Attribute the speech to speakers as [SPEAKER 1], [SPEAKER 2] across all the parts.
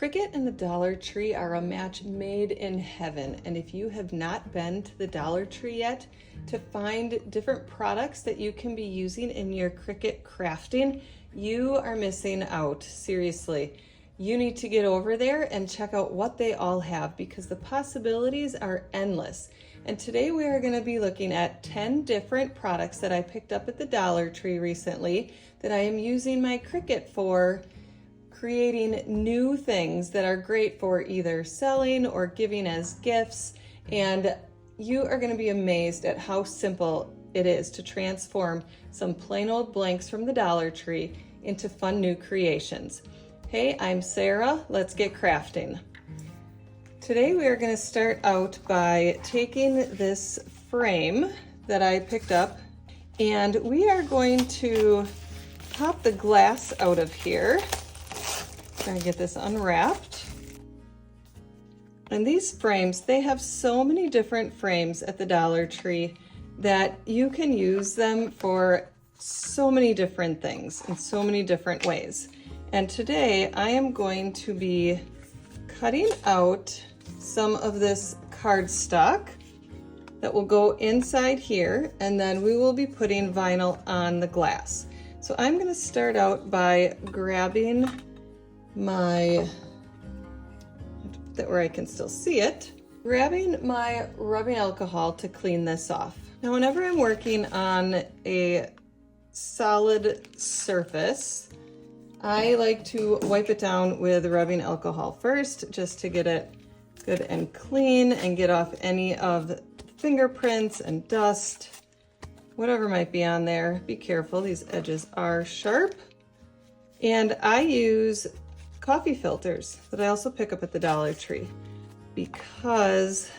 [SPEAKER 1] Cricut and the Dollar Tree are a match made in heaven, and if you have not been to the Dollar Tree yet to find different products that you can be using in your Cricut crafting, you are missing out. Seriously, you need to get over there and check out what they all have because the possibilities are endless. And today we are going to be looking at 10 different products that I picked up at the Dollar Tree recently that I am using my Cricut for, creating new things that are great for either selling or giving as gifts. And you are going to be amazed at how simple it is to transform some plain old blanks from the Dollar Tree into fun new creations. Hey, I'm Sarah. Let's get crafting. Today we are going to start out by taking this frame that I picked up, and we are going to pop the glass out of here. Try and get this unwrapped. And these frames, they have so many different frames at the Dollar Tree that you can use them for so many different things in so many different ways. And today I am going to be cutting out some of this cardstock that will go inside here, and then we will be putting vinyl on the glass. So I'm going to start out by grabbing my, where I can still see it, grabbing my rubbing alcohol to clean this off. Now, whenever I'm working on a solid surface, I like to wipe it down with rubbing alcohol first, just to get it good and clean and get off any of the fingerprints and dust, whatever might be on there. Be careful, these edges are sharp. And I use coffee filters that I also pick up at the Dollar Tree because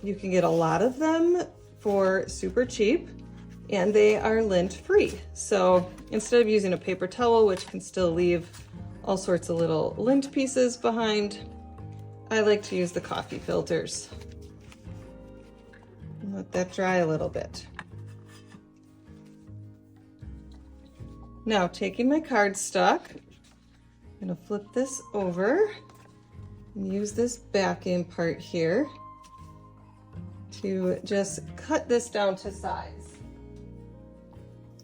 [SPEAKER 1] you can get a lot of them for super cheap and they are lint free. So instead of using a paper towel, which can still leave all sorts of little lint pieces behind, I like to use the coffee filters. Let that dry a little bit. Now, taking my cardstock, I'm going to flip this over and use this backing part here to just cut this down to size.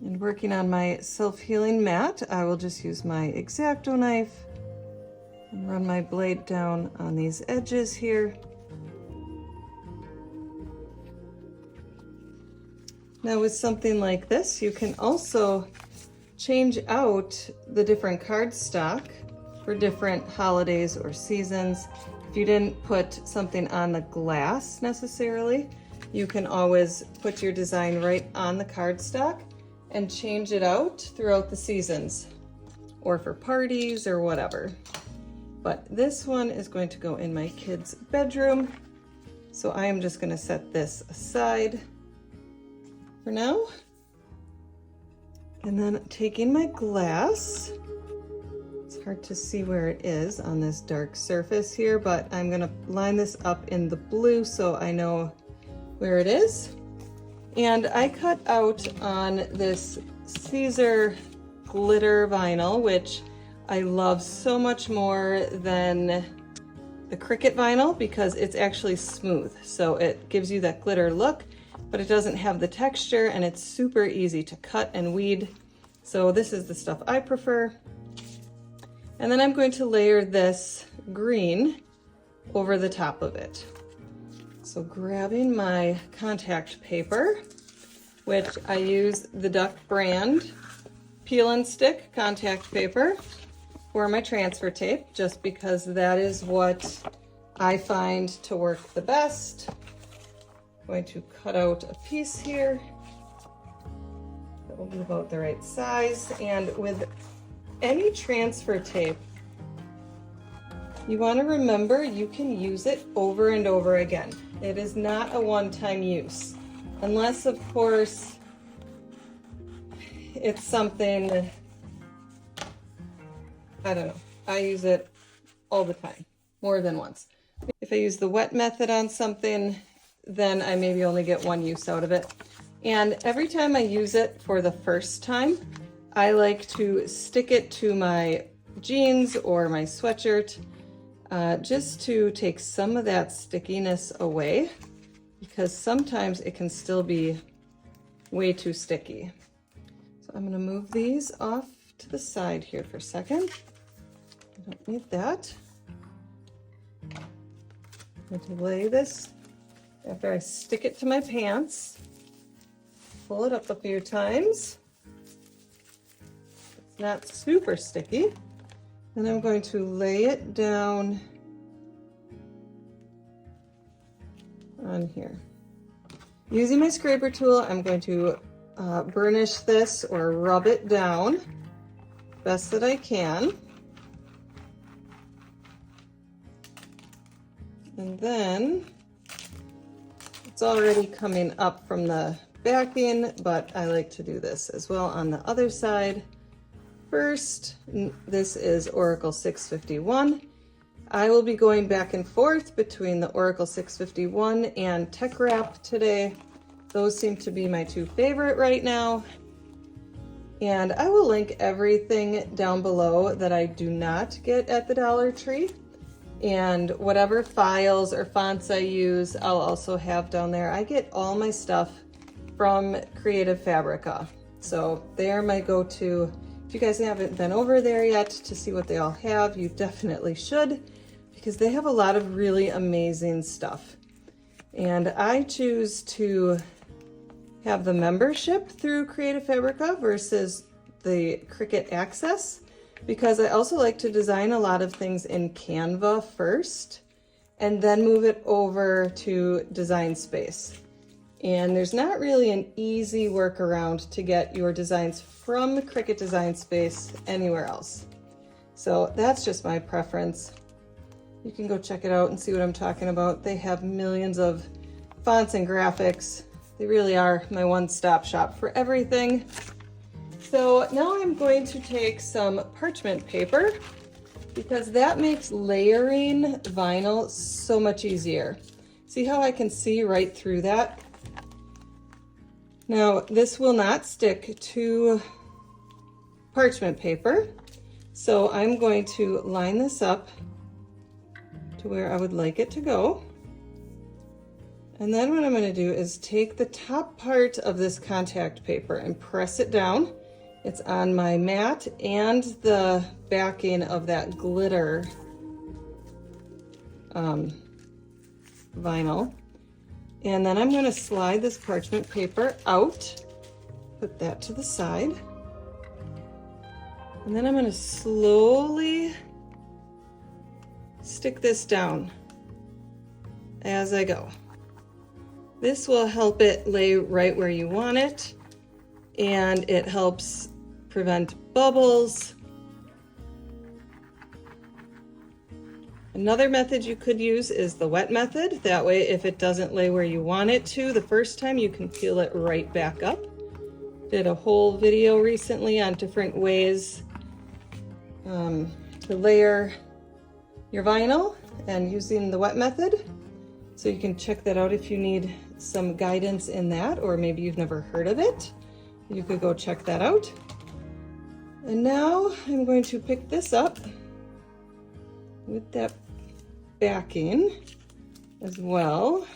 [SPEAKER 1] And working on my self-healing mat, I will just use my X-Acto knife and run my blade down on these edges here. Now with something like this, you can also change out the different cardstock for different holidays or seasons. If you didn't put something on the glass necessarily, you can always put your design right on the cardstock and change it out throughout the seasons or for parties or whatever. But this one is going to go in my kid's bedroom. So I am just going to set this aside for now. And then taking my glass, it's hard to see where it is on this dark surface here, but I'm going to line this up in the blue so I know where it is. And I cut out on this 𝒐𝒍𝒍𝒂𝒓 glitter vinyl, which I love so much more than the Cricut vinyl because it's actually smooth. So it gives you that glitter look, but it doesn't have the texture and it's super easy to cut and weed. So this is the stuff I prefer. And then I'm going to layer this green over the top of it. So grabbing my contact paper, which I use the Duck brand peel and stick contact paper for my transfer tape, just because that is what I find to work the best. I'm going to cut out a piece here that will be about the right size. And with any transfer tape, you want to remember you can use it over and over again. It is not a one-time use, unless of course it's something, I don't know, I use it all the time, more than once. If I use the wet method on something, then I maybe only get one use out of it. And every time I use it for the first time, I like to stick it to my jeans or my sweatshirt, just to take some of that stickiness away, because sometimes it can still be way too sticky. So I'm going to move these off to the side here for a second. I don't need that. I'm going to lay this after I stick it to my pants. Pull it up a few times. It's not super sticky. Then I'm going to lay it down on here. Using my scraper tool, I'm going to burnish this or rub it down best that I can. And then it's already coming up from the backing, but I like to do this as well on the other side. First, this is Oracle 651. I will be going back and forth between the Oracle 651 and Tech Wrap today. Those seem to be my two favorite right now. And I will link everything down below that I do not get at the Dollar Tree. And whatever files or fonts I use, I'll also have down there. I get all my stuff from 𝒂𝒏𝒅. So they are my go-to. If you guys haven't been over there yet to see what they all have, you definitely should, because they have a lot of really amazing stuff. And I choose to have the membership through 𝒂𝒏𝒅 versus the Cricut Access, because I also like to design a lot of things in Canva first and then move it over to Design Space. And there's not really an easy workaround to get your designs from Cricut Design Space anywhere else. So that's just my preference. You can go check it out and see what I'm talking about. They have millions of fonts and graphics. They really are my one-stop shop for everything. So now I'm going to take some parchment paper, because that makes layering vinyl so much easier. See how I can see right through that? Now, this will not stick to parchment paper, so I'm going to line this up to where I would like it to go. And then what I'm going to do is take the top part of this contact paper and press it down. It's on my mat and the backing of that glitter vinyl. And then I'm going to slide this parchment paper out, put that to the side. And then I'm going to slowly stick this down as I go. This will help it lay right where you want it, and it helps prevent bubbles. Another method you could use is the wet method. That way, if it doesn't lay where you want it to the first time, you can peel it right back up. Did a whole video recently on different ways to layer your vinyl and using the wet method. So you can check that out if you need some guidance in that, or maybe you've never heard of it. You could go check that out. And now I'm going to pick this up with that backing as well.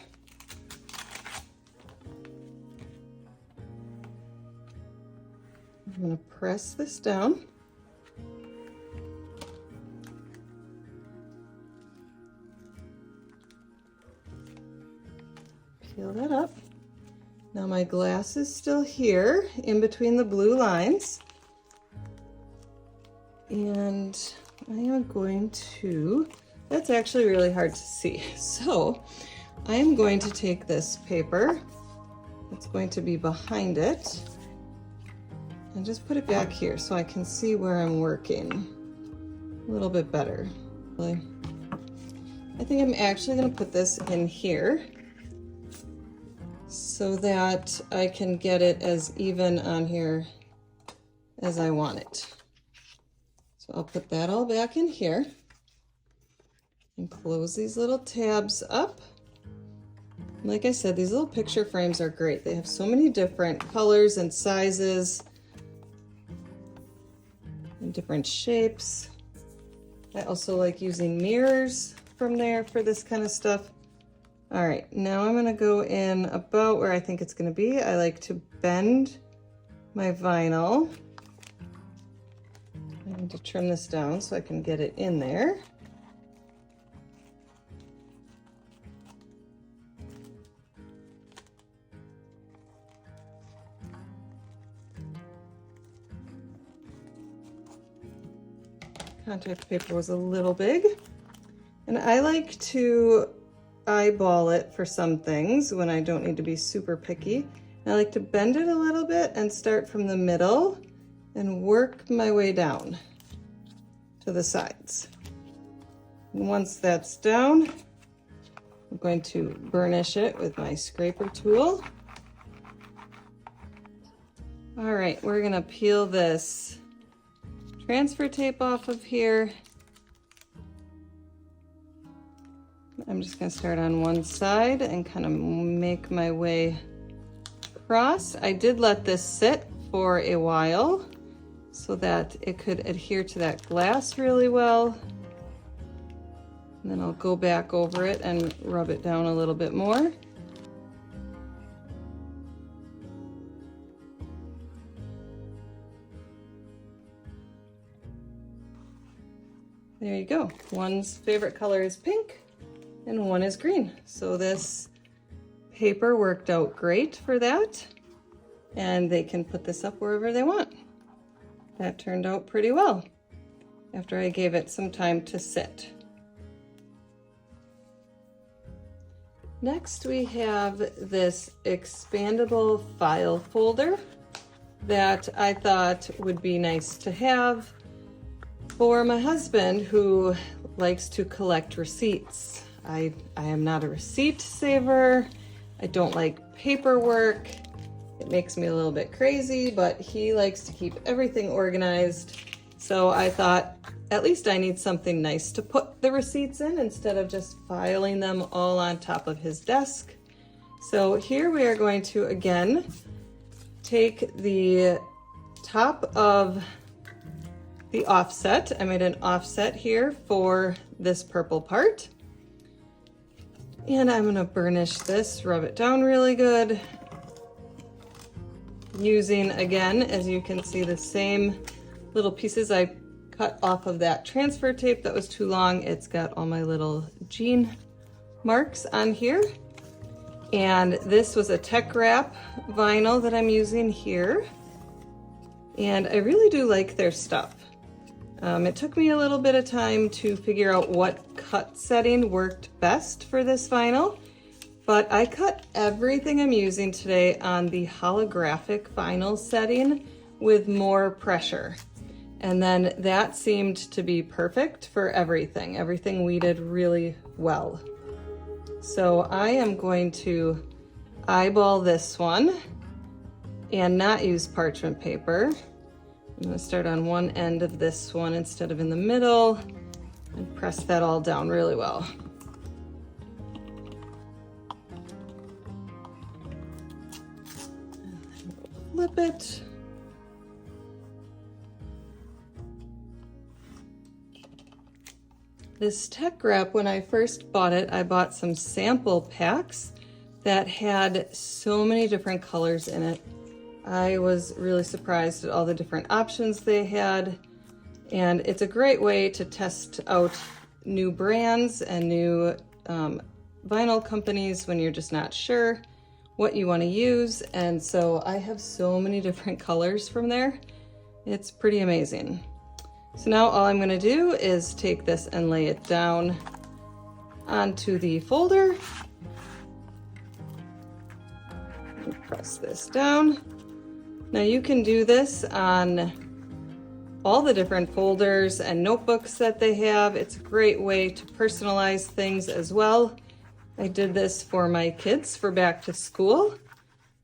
[SPEAKER 1] I'm going to press this down. Peel that up. Now my glass is still here in between the blue lines. And I am going to, that's actually really hard to see. So I am going to take this paper that's going to be behind it and just put it back here so I can see where I'm working a little bit better. I think I'm actually going to put this in here so that I can get it as even on here as I want it. So I'll put that all back in here and close these little tabs up. Like I said, these little picture frames are great. They have so many different colors and sizes and different shapes. I also like using mirrors from there for this kind of stuff. All right, now I'm gonna go in about where I think it's gonna be. I like to bend my vinyl. I need to trim this down so I can get it in there. Contact paper was a little big, and I like to eyeball it for some things when I don't need to be super picky. I like to bend it a little bit and start from the middle and work my way down to the sides. And once that's down, I'm going to burnish it with my scraper tool. All right, we're gonna peel this transfer tape off of here. I'm just gonna start on one side and kind of make my way across. I did let this sit for a while so that it could adhere to that glass really well. And then I'll go back over it and rub it down a little bit more. There you go. One's favorite color is pink and one is green. So this paper worked out great for that. And they can put this up wherever they want. That turned out pretty well after I gave it some time to sit. Next we have this expandable file folder that I thought would be nice to have for my husband who likes to collect receipts. I am not a receipt saver. I don't like paperwork. It makes me a little bit crazy, but he likes to keep everything organized. So I thought, at least I need something nice to put the receipts in instead of just filing them all on top of his desk. So here we are going to, again, take the top of the offset. I made an offset here for this purple part. And I'm gonna burnish this, rub it down really good. Using, again, as you can see, the same little pieces I cut off of that transfer tape that was too long. It's got all my little jean marks on here. And this was a tech wrap vinyl that I'm using here. And I really do like their stuff. It took me a little bit of time to figure out what cut setting worked best for this vinyl, but I cut everything I'm using today on the holographic vinyl setting with more pressure. And then that seemed to be perfect for everything. Everything weeded really well. So I am going to eyeball this one and not use parchment paper. I'm going to start on one end of this one instead of in the middle and press that all down really well. And then we'll flip it. This tech wrap, when I first bought it, I bought some sample packs that had so many different colors in it. I was really surprised at all the different options they had, and it's a great way to test out new brands and new vinyl companies when you're just not sure what you want to use. And so I have so many different colors from there. It's pretty amazing. So now all I'm going to do is take this and lay it down onto the folder. And press this down. Now you can do this on all the different folders and notebooks that they have. It's a great way to personalize things as well. I did this for my kids for back to school.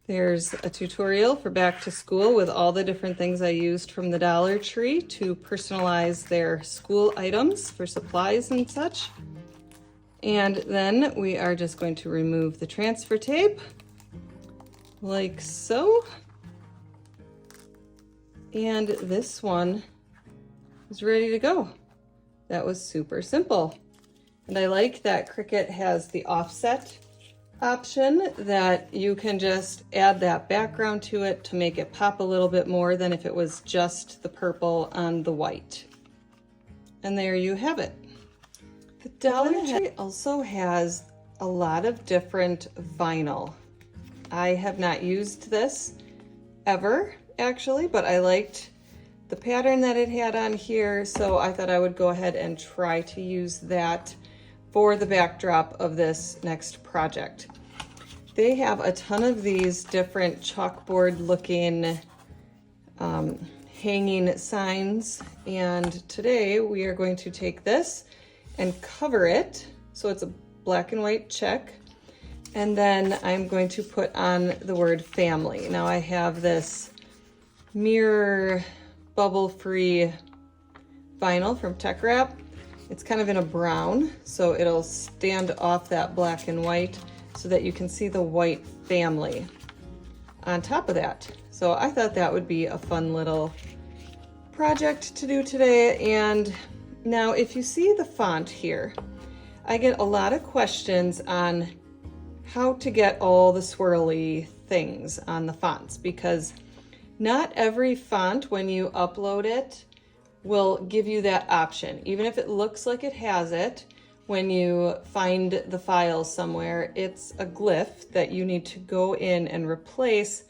[SPEAKER 1] There's a tutorial for back to school with all the different things I used from the Dollar Tree to personalize their school items for supplies and such. And then we are just going to remove the transfer tape like so. And this one is ready to go. That was super simple. And I like that Cricut has the offset option, that you can just add that background to it to make it pop a little bit more than if it was just the purple on the white. And there you have it. The Dollar Tree also has a lot of different vinyl. I have not used this ever, actually, but I liked the pattern that it had on here, so I thought I would go ahead and try to use that for the backdrop of this next project. They have a ton of these different chalkboard looking hanging signs, and today we are going to take this and cover it so it's a black and white check, and then I'm going to put on the word family. Now I have this mirror bubble free vinyl from Tech Wrap. It's kind of in a brown, so it'll stand off that black and white so that you can see the white family on top of that. So I thought that would be a fun little project to do today. And now if you see the font here, I get a lot of questions on how to get all the swirly things on the fonts, because not every font, when you upload it, will give you that option. Even if it looks like it has it, when you find the file somewhere, it's a glyph that you need to go in and replace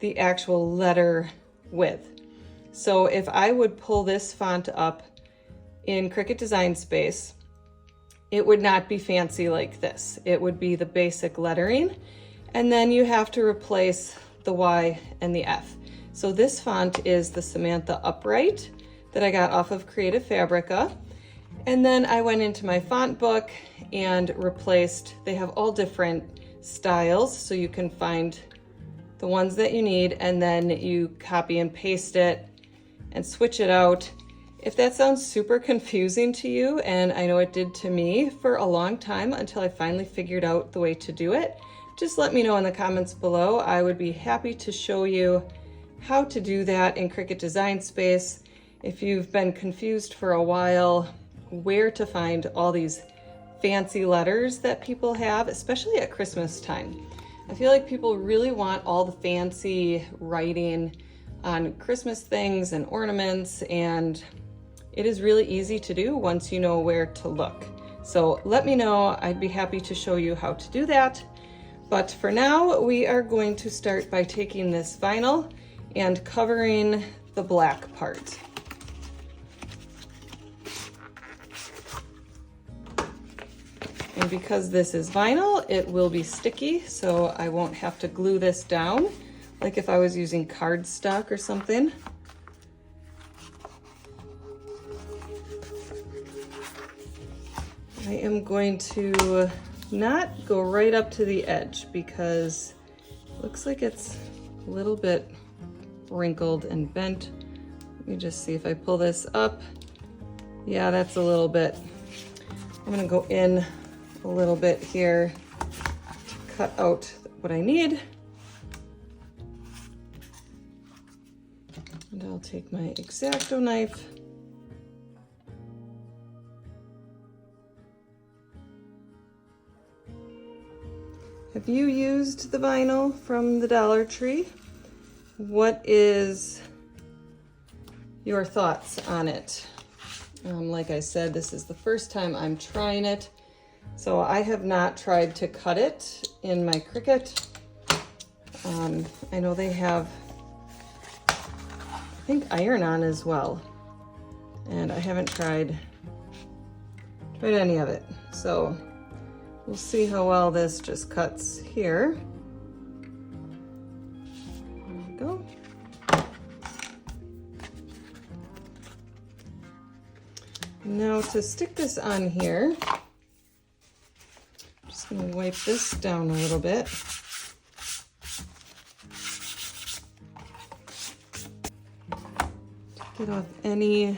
[SPEAKER 1] the actual letter with. So if I would pull this font up in Cricut Design Space, it would not be fancy like this. It would be the basic lettering, and then you have to replace the Y and the F. So this font is the Samantha Upright that I got off of Creative Fabrica. And then I went into my font book and replaced, they have all different styles, so you can find the ones that you need, and then you copy and paste it and switch it out. If that sounds super confusing to you, and I know it did to me for a long time until I finally figured out the way to do it, just let me know in the comments below. I would be happy to show you how to do that in Cricut Design Space. If you've been confused for a while where to find all these fancy letters that people have, especially at Christmas time. I feel like people really want all the fancy writing on Christmas things and ornaments, and it is really easy to do once you know where to look. So let me know, I'd be happy to show you how to do that. But for now, we are going to start by taking this vinyl and covering the black part. And because this is vinyl, it will be sticky, so I won't have to glue this down like if I was using cardstock or something. I am going to not go right up to the edge because it looks like it's a little bit wrinkled and bent. Let me just see if I pull this up. Yeah, that's a little bit. I'm gonna go in a little bit here to cut out what I need. And I'll take my X-Acto knife. Have you used the vinyl from the Dollar Tree? What is your thoughts on it? Like I said, this is the first time I'm trying it. So I have not tried to cut it in my Cricut. I know they have, I think, iron-on as well. And I haven't tried any of it. So we'll see how well this just cuts here. There we go. Now to stick this on here, I'm going to wipe this down a little bit. Get off any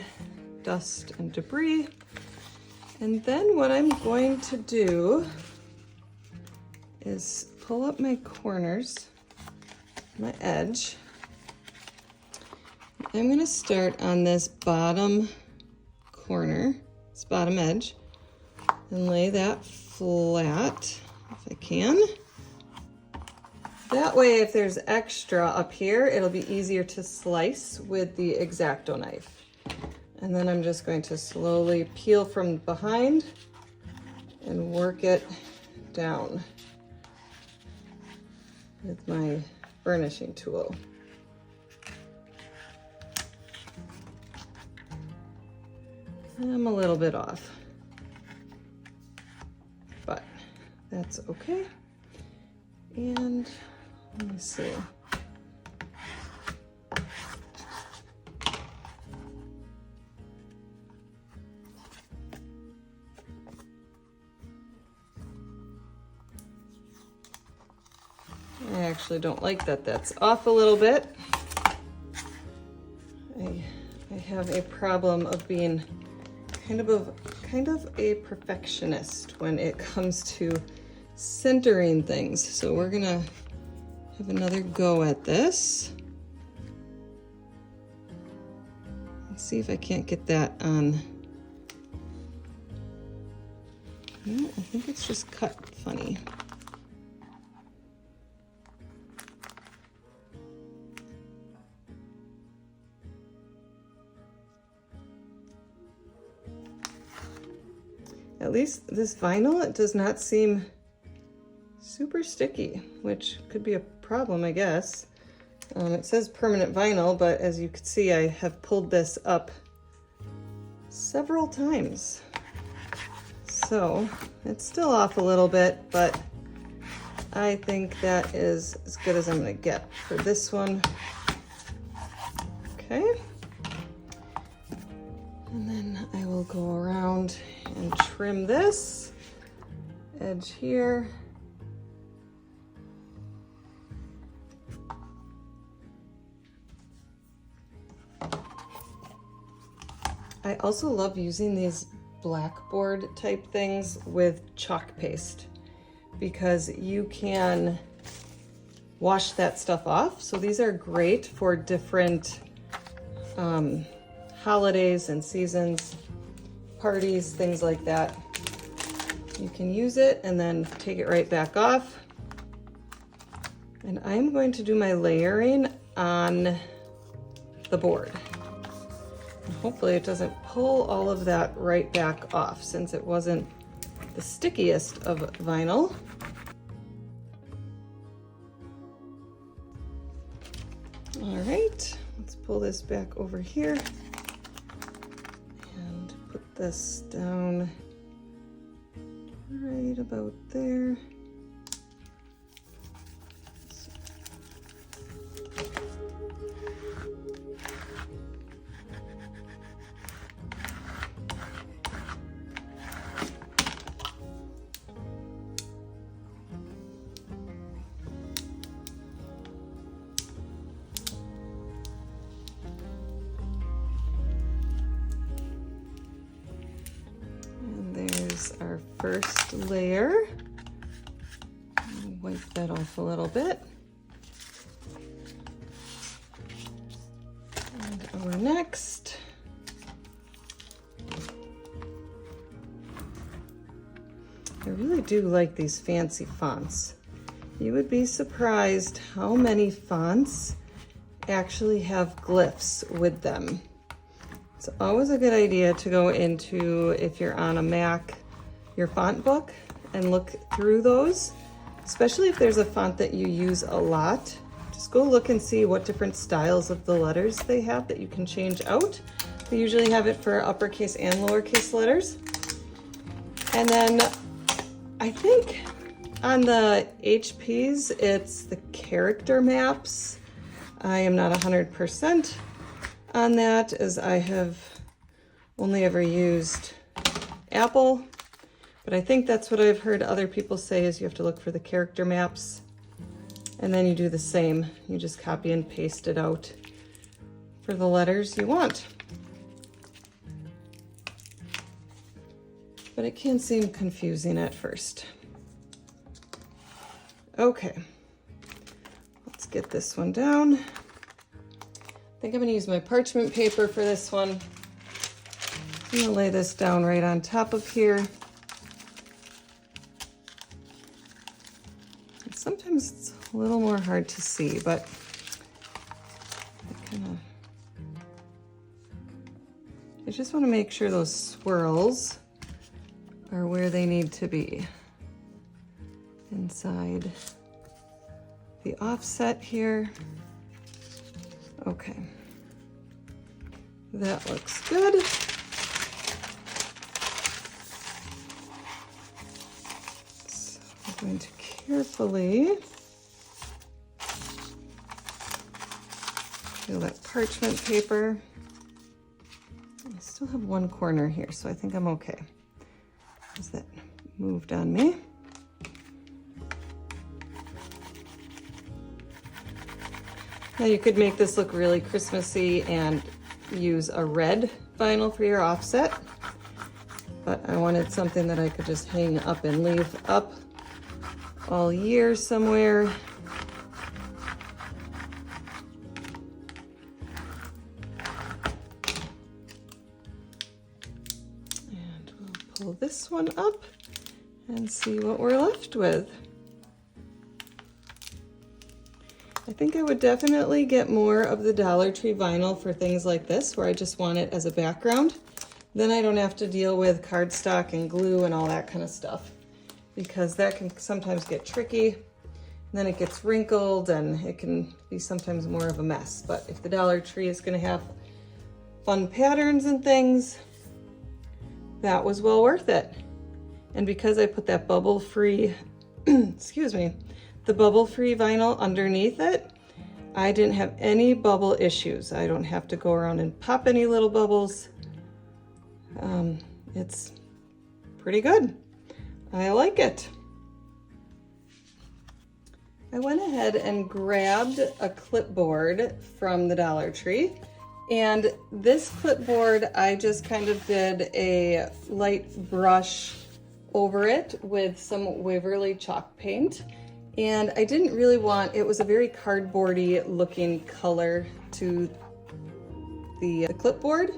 [SPEAKER 1] dust and debris. And then what I'm going to do is pull up my corners, my edge. I'm going to start on this bottom corner this bottom edge and lay that flat if I can. That way, if there's extra up here, it'll be easier to slice with the X-Acto knife. And then I'm just going to slowly peel from behind and work it down with my burnishing tool. I'm a little bit off, but that's okay. And let me see. I actually don't like that that's off a little bit. I have a problem of being kind of a perfectionist when it comes to centering things. So we're gonna have another go at this. Let's see if I can't get that on. No, I think it's just cut funny. At least this vinyl, it does not seem super sticky, which could be a problem, I guess. It says permanent vinyl, but as you can see, I have pulled this up several times. So it's still off a little bit, but I think that is as good as I'm gonna get for this one. Okay. And then I will go around and trim this edge here. I also love using these blackboard type things with chalk paste because you can wash that stuff off. So these are great for different holidays and seasons, parties, things like that. You can use it and then take it right back off. And I'm going to do my layering on the board. And hopefully it doesn't pull all of that right back off since it wasn't the stickiest of vinyl. All right, let's pull this back over here. This down right about there. Our first layer. Wipe that off a little bit. And our next. I really do like these fancy fonts. You would be surprised how many fonts actually have glyphs with them. It's always a good idea to go into, if you're on a Mac, your font book and look through those, especially if there's a font that you use a lot. Just go look and see what different styles of the letters they have that you can change out. They usually have it for uppercase and lowercase letters. And then I think on the HPs, it's the character maps. I am not 100% on that as I have only ever used Apple. But I think that's what I've heard other people say is you have to look for the character maps and then you do the same. You just copy and paste it out for the letters you want. But it can seem confusing at first. Okay, let's get this one down. I think I'm gonna use my parchment paper for this one. I'm gonna lay this down right on top of here. Sometimes it's a little more hard to see, but I just want to make sure those swirls are where they need to be inside the offset here. Okay, that looks good. So I'm going to carefully peel that parchment paper. I still have one corner here, so I think I'm okay. As that moved on me. Now you could make this look really Christmassy and use a red vinyl for your offset, but I wanted something that I could just hang up and leave up all year somewhere. And we'll pull this one up and see what we're left with. I think I would definitely get more of the Dollar Tree vinyl for things like this, where I just want it as a background. Then I don't have to deal with cardstock and glue and all that kind of stuff, because that can sometimes get tricky. And then it gets wrinkled and it can be sometimes more of a mess. But if the Dollar Tree is going to have fun patterns and things, that was well worth it. And because I put that bubble-free, excuse me, the bubble-free vinyl underneath it, I didn't have any bubble issues. I don't have to go around and pop any little bubbles. It's pretty good. I like it. I went ahead and grabbed a clipboard from the Dollar Tree, and this clipboard I just kind of did a light brush over it with some Waverly chalk paint, and I didn't really want, it was a very cardboardy looking color to the clipboard,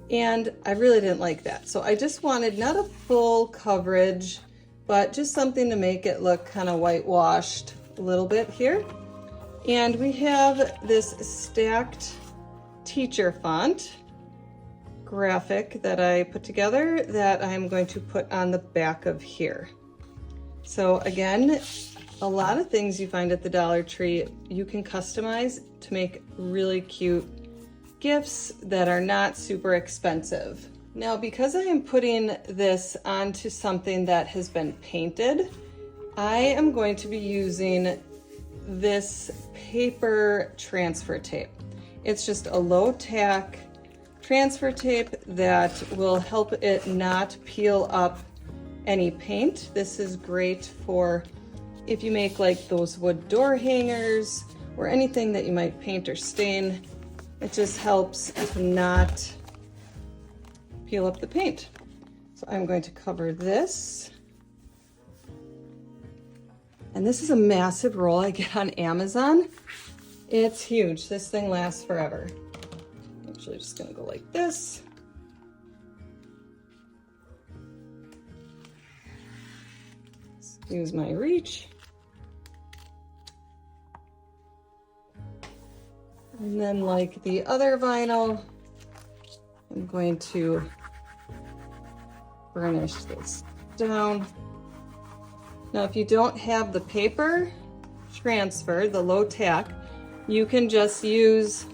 [SPEAKER 1] and I really didn't like that. So I just wanted not a full coverage, but just something to make it look kind of whitewashed a little bit here. And we have this stacked teacher font graphic that I put together that I'm going to put on the back of here. So again, a lot of things you find at the Dollar Tree you can customize to make really cute gifts that are not super expensive. Now, because I am putting this onto something that has been painted, I am going to be using this paper transfer tape. It's just a low tack transfer tape that will help it not peel up any paint. This is great for if you make like those wood door hangers or anything that you might paint or stain. It just helps to not peel up the paint. So I'm going to cover this. And this is a massive roll I get on Amazon. It's huge. This thing lasts forever. I'm actually just gonna go like this. Use my reach. And then like the other vinyl, I'm going to burnish this down. Now, if you don't have the paper transfer, the low tack, you can just use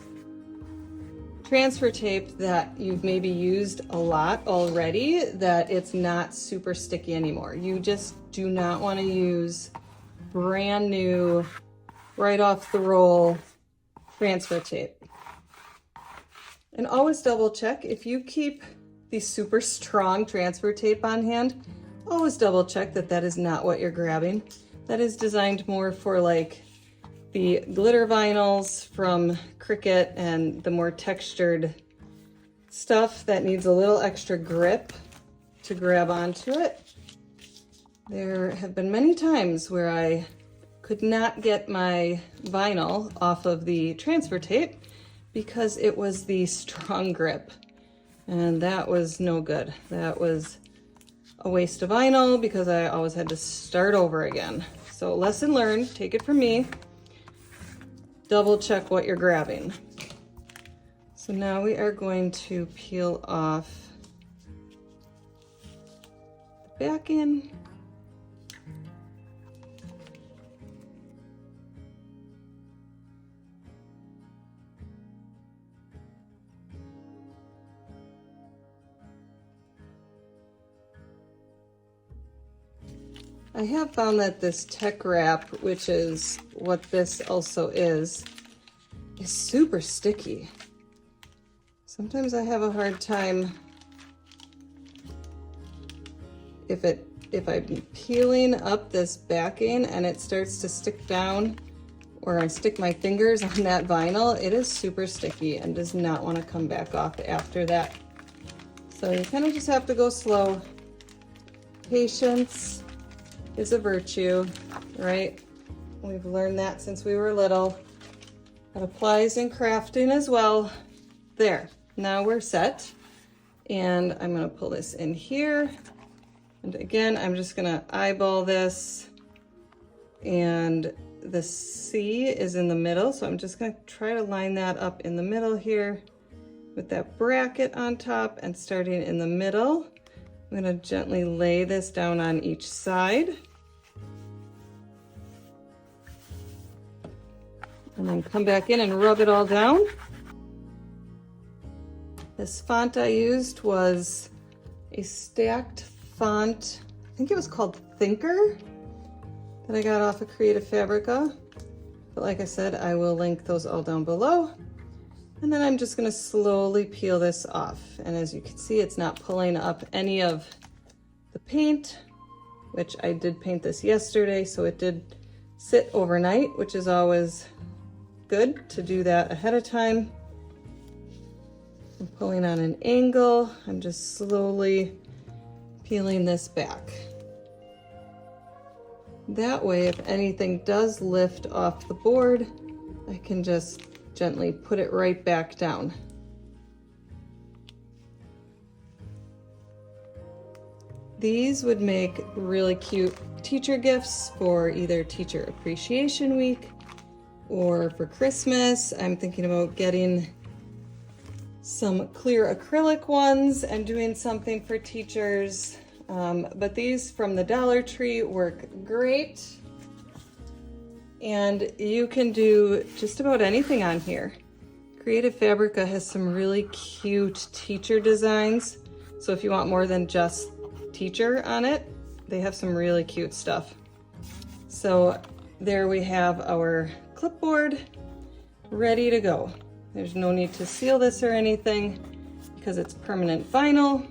[SPEAKER 1] transfer tape that you've maybe used a lot already, that it's not super sticky anymore. You just do not want to use brand new, right off the roll transfer tape. And always double check if you keep the super strong transfer tape on hand. Always double check that that is not what you're grabbing. That is designed more for like the glitter vinyls from Cricut and the more textured stuff that needs a little extra grip to grab onto it. There have been many times where I could not get my vinyl off of the transfer tape because it was the strong grip. And that was no good. That was a waste of vinyl because I always had to start over again. So lesson learned, take it from me. Double check what you're grabbing. So now we are going to peel off the backing. I have found that this tech wrap, which is what this also is super sticky. Sometimes I have a hard time if I'm peeling up this backing and it starts to stick down, or I stick my fingers on that vinyl, it is super sticky and does not want to come back off after that. So you kind of just have to go slow. Patience is a virtue, right? We've learned that since we were little. It applies in crafting as well. There, now we're set. And I'm gonna pull this in here. And again, I'm just gonna eyeball this. And the C is in the middle, so I'm just gonna try to line that up in the middle here with that bracket on top, and starting in the middle. I'm gonna gently lay this down on each side. And then come back in and rub it all down. This font I used was a stacked font, I think it was called Thinker, that I got off of 𝒂𝒏𝒅. But like I said, I will link those all down below. And then I'm just gonna slowly peel this off. And as you can see, it's not pulling up any of the paint, which I did paint this yesterday, so it did sit overnight, which is always good to do that ahead of time. I'm pulling on an angle. I'm just slowly peeling this back. That way, if anything does lift off the board, I can just gently put it right back down. These would make really cute teacher gifts for either Teacher Appreciation Week or for Christmas. I'm thinking about getting some clear acrylic ones and doing something for teachers. But these from the Dollar Tree work great. And you can do just about anything on here. 𝒂𝒏𝒅 has some really cute teacher designs. So if you want more than just teacher on it, they have some really cute stuff. So there we have our clipboard ready to go. There's no need to seal this or anything because it's permanent vinyl,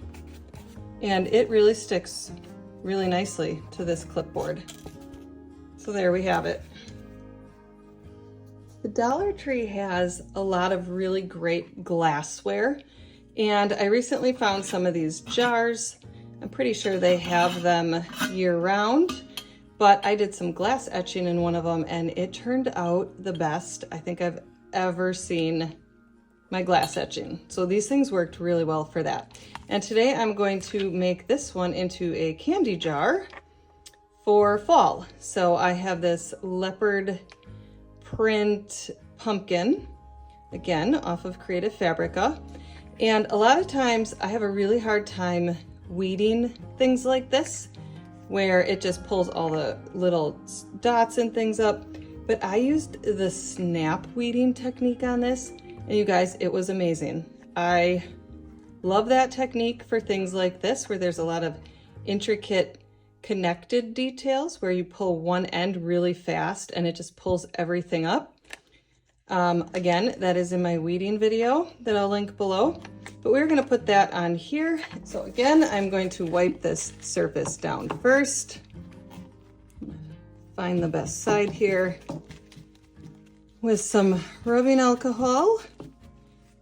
[SPEAKER 1] and it really sticks really nicely to this clipboard. So there we have it. The Dollar Tree has a lot of really great glassware, and I recently found some of these jars. I'm pretty sure they have them year-round, but I did some glass etching in one of them, and it turned out the best I think I've ever seen my glass etching. So these things worked really well for that. And today I'm going to make this one into a candy jar for fall. So I have this leopard print pumpkin, again, off of 𝒂𝒏𝒅. And a lot of times I have a really hard time weeding things like this, where it just pulls all the little dots and things up. But I used the snap weeding technique on this, and you guys, it was amazing. I love that technique for things like this, where there's a lot of intricate connected details where you pull one end really fast and it just pulls everything up. Again, that is in my weeding video that I'll link below, but we're gonna put that on here. So again, I'm going to wipe this surface down first. Find the best side here with some rubbing alcohol,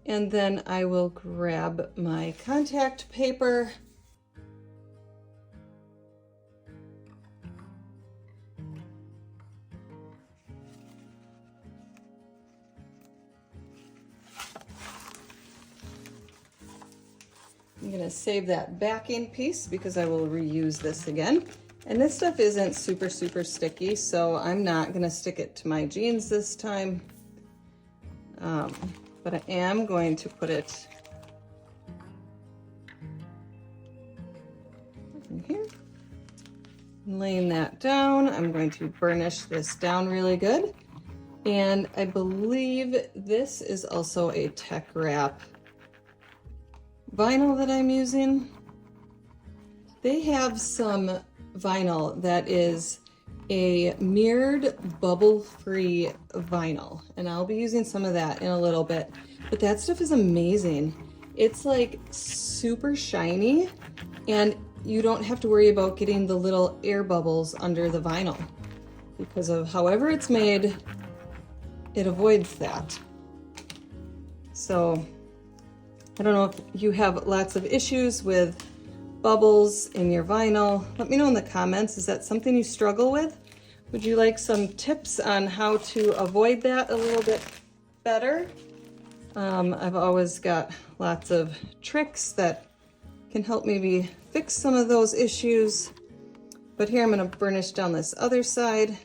[SPEAKER 1] and then I will grab my contact paper. I'm gonna save that backing piece because I will reuse this again. And this stuff isn't super sticky, so I'm not gonna stick it to my jeans this time. But I am going to put it in here. Laying that down, I'm going to burnish this down really good. And I believe this is also a Tech Wrap vinyl that I'm using. They have some vinyl that is a mirrored bubble-free vinyl, and I'll be using some of that in a little bit. But that stuff is amazing. It's like super shiny, and you don't have to worry about getting the little air bubbles under the vinyl. Because of however it's made, it avoids that. So I don't know if you have lots of issues with bubbles in your vinyl. Let me know in the comments. Is that something you struggle with? Would you like some tips on how to avoid that a little bit better? I've always got lots of tricks that can help maybe fix some of those issues. But here I'm going to burnish down this other side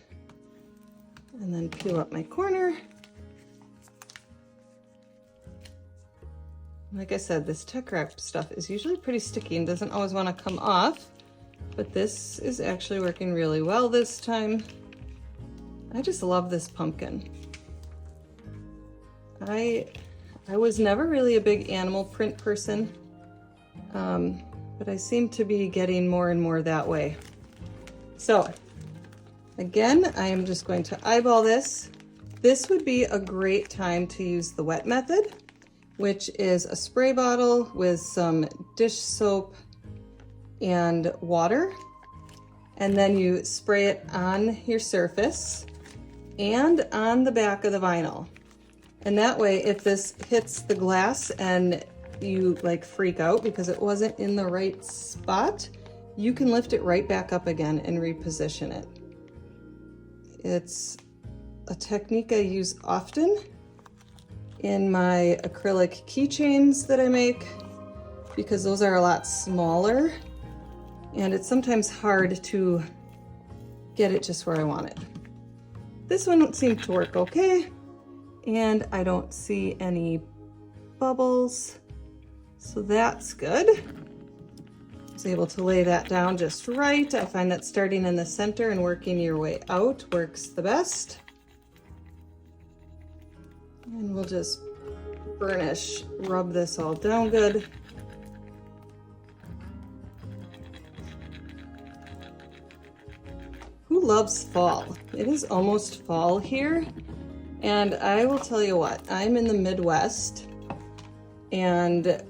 [SPEAKER 1] and then peel up my corner. Like I said, this Tech Wrap stuff is usually pretty sticky and doesn't always want to come off, but this is actually working really well this time. I just love this pumpkin. I was never really a big animal print person, but I seem to be getting more and more that way. So again, I am just going to eyeball this. This would be a great time to use the wet method, which is a spray bottle with some dish soap and water. And then you spray it on your surface and on the back of the vinyl. And that way, if this hits the glass and you like freak out because it wasn't in the right spot, you can lift it right back up again and reposition it. It's a technique I use often in my acrylic keychains that I make because those are a lot smaller and it's sometimes hard to get it just where I want it. This one seemed to work okay, and I don't see any bubbles, so that's good. I was able to lay that down just right. I find that starting in the center and working your way out works the best. And we'll just burnish, rub this all down good. Who loves fall? It is almost fall here, and I will tell you what, I'm in the Midwest, and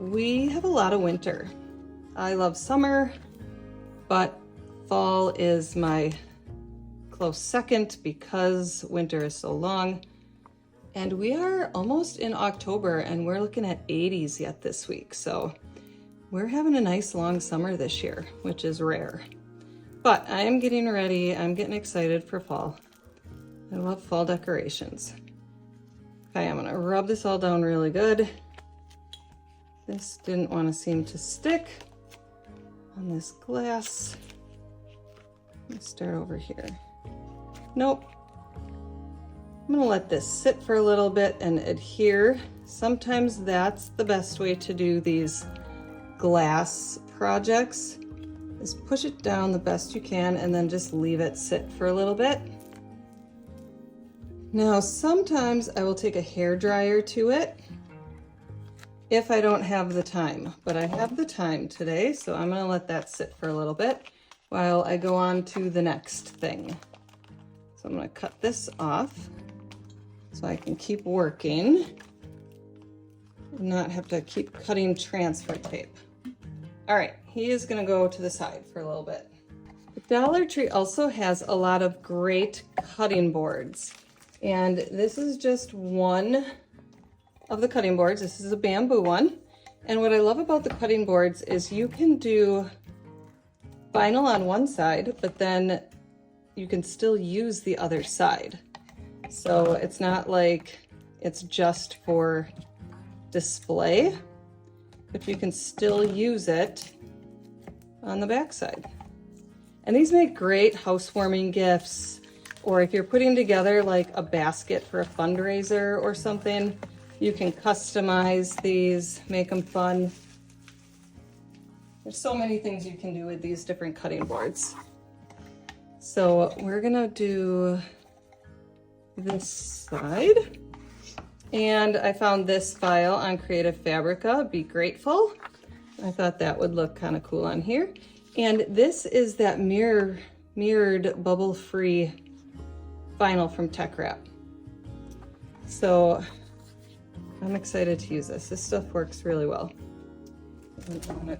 [SPEAKER 1] we have a lot of winter. I love summer, but fall is my close second because winter is so long. And we are almost in October and we're looking at 80s yet this week. So we're having a nice long summer this year, which is rare. But I am getting ready. I'm getting excited for fall. I love fall decorations. Okay, I'm gonna rub this all down really good. This didn't want to seem to stick on this glass. Let's start over here. Nope. I'm gonna let this sit for a little bit and adhere. Sometimes that's the best way to do these glass projects, is push it down the best you can and then just leave it sit for a little bit. Now, sometimes I will take a hair dryer to it if I don't have the time, but I have the time today, so I'm gonna let that sit for a little bit while I go on to the next thing. So I'm gonna cut this off so I can keep working and not have to keep cutting transfer tape. All right, he is gonna go to the side for a little bit. The Dollar Tree also has a lot of great cutting boards, and this is just one of the cutting boards. This is a bamboo one. And what I love about the cutting boards is you can do vinyl on one side, but then you can still use the other side. So it's not like it's just for display. but you can still use it on the back side. And these make great housewarming gifts, or if you're putting together like a basket for a fundraiser or something, you can customize these, make them fun. There's so many things you can do with these different cutting boards. So we're gonna do this side. And I found this file on Creative Fabrica, Be Grateful. I thought that would look kind of cool on here. And this is that mirrored bubble-free vinyl from Tech Wrap. So I'm excited to use this. This stuff works really well. I'm gonna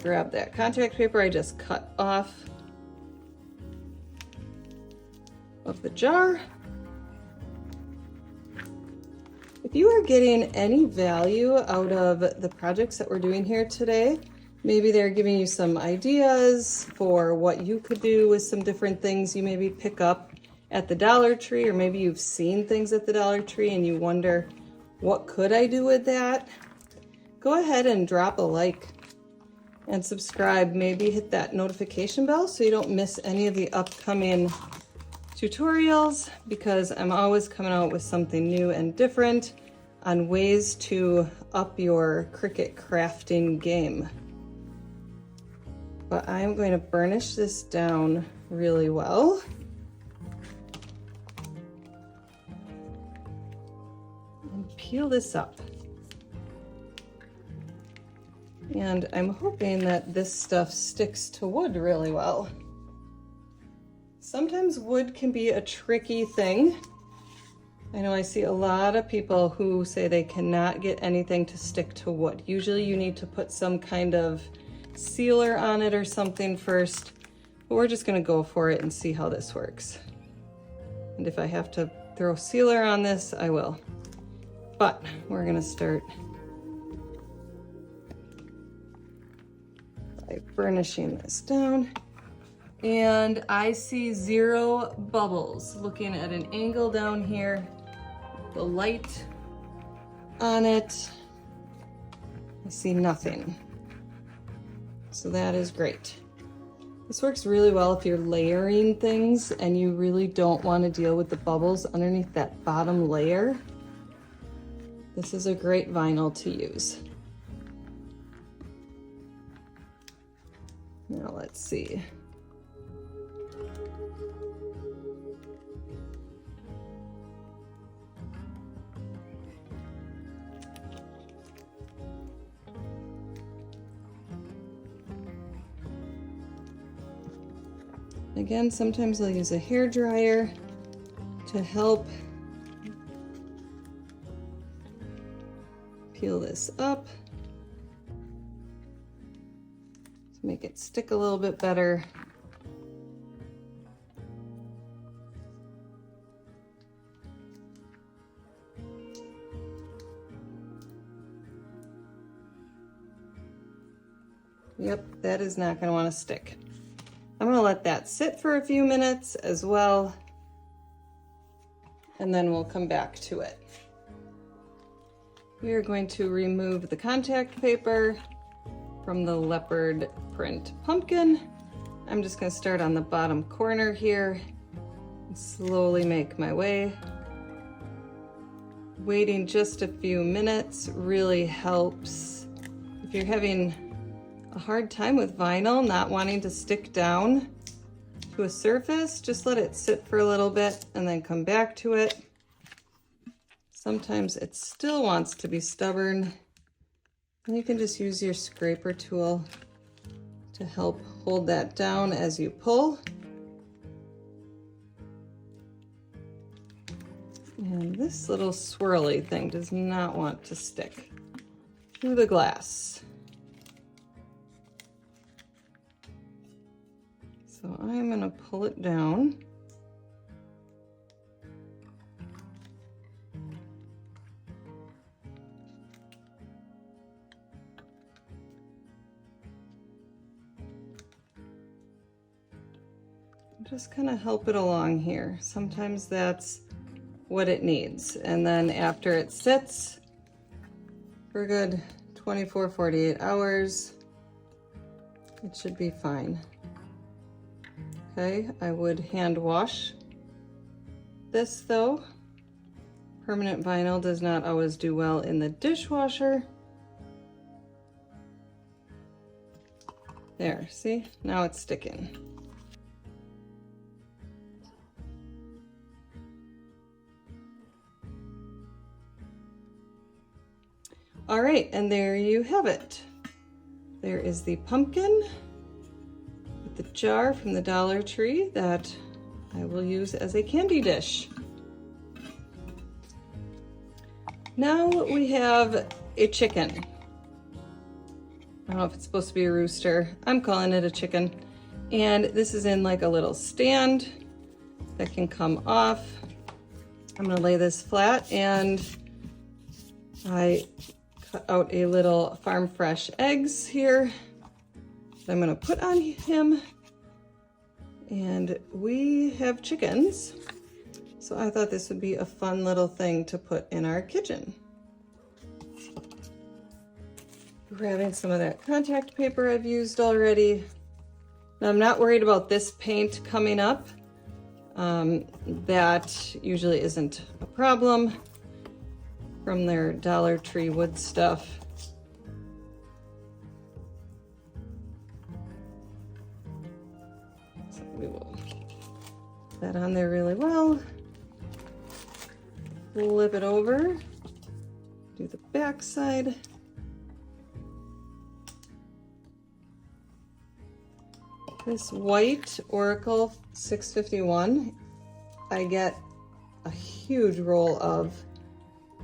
[SPEAKER 1] grab that contact paper I just cut off of the jar. If you are getting any value out of the projects that we're doing here today, maybe they're giving you some ideas for what you could do with some different things you maybe pick up at the Dollar Tree, or maybe you've seen things at the Dollar Tree and you wonder, what could I do with that? Go ahead and drop a like and subscribe. Maybe hit that notification bell so you don't miss any of the upcoming tutorials, because I'm always coming out with something new and different on ways to up your Cricut crafting game. But I'm going to burnish this down really well. And peel this up. And I'm hoping that this stuff sticks to wood really well. Sometimes wood can be a tricky thing. I know I see a lot of people who say they cannot get anything to stick to wood. Usually you need to put some kind of sealer on it or something first, but we're just gonna go for it and see how this works. And if I have to throw sealer on this, I will. But we're gonna start by burnishing this down. And I see 0 bubbles. Looking at an angle down here, the light on it, I see nothing. So that is great. This works really well if you're layering things and you really don't want to deal with the bubbles underneath that bottom layer. This is a great vinyl to use. Now let's see. Again, sometimes I'll use a hair dryer to help peel this up to make it stick a little bit better. Yep, that is not going to want to stick. I'm going to let that sit for a few minutes as well, and then we'll come back to it. We are going to remove the contact paper from the leopard print pumpkin. I'm just going to start on the bottom corner here and slowly make my way. Waiting just a few minutes really helps. If you're having a hard time with vinyl, not wanting to stick down to a surface, just let it sit for a little bit and then come back to it. Sometimes it still wants to be stubborn, and you can just use your scraper tool to help hold that down as you pull. And this little swirly thing does not want to stick to the glass. So I'm going to pull it down. Just kind of help it along here. Sometimes that's what it needs. And then after it sits, for a good 24, 48 hours. It should be fine. Okay, I would hand wash this though. Permanent vinyl does not always do well in the dishwasher. There, see? Now it's sticking. All right, and there you have it. There is the pumpkin with the jar from the Dollar Tree that I will use as a candy dish. Now we have a chicken. I don't know if it's supposed to be a rooster. I'm calling it a chicken. And this is in like a little stand that can come off. I'm gonna lay this flat, and I cut out a little farm fresh eggs here that I'm gonna put on him. And we have chickens, so I thought this would be a fun little thing to put in our kitchen. Grabbing some of that contact paper I've used already. Now I'm not worried about this paint coming up. That usually isn't a problem from their Dollar Tree wood stuff. So we will put that on there really well. Flip it over, do the back side. This white Oracle 651, I get a huge roll of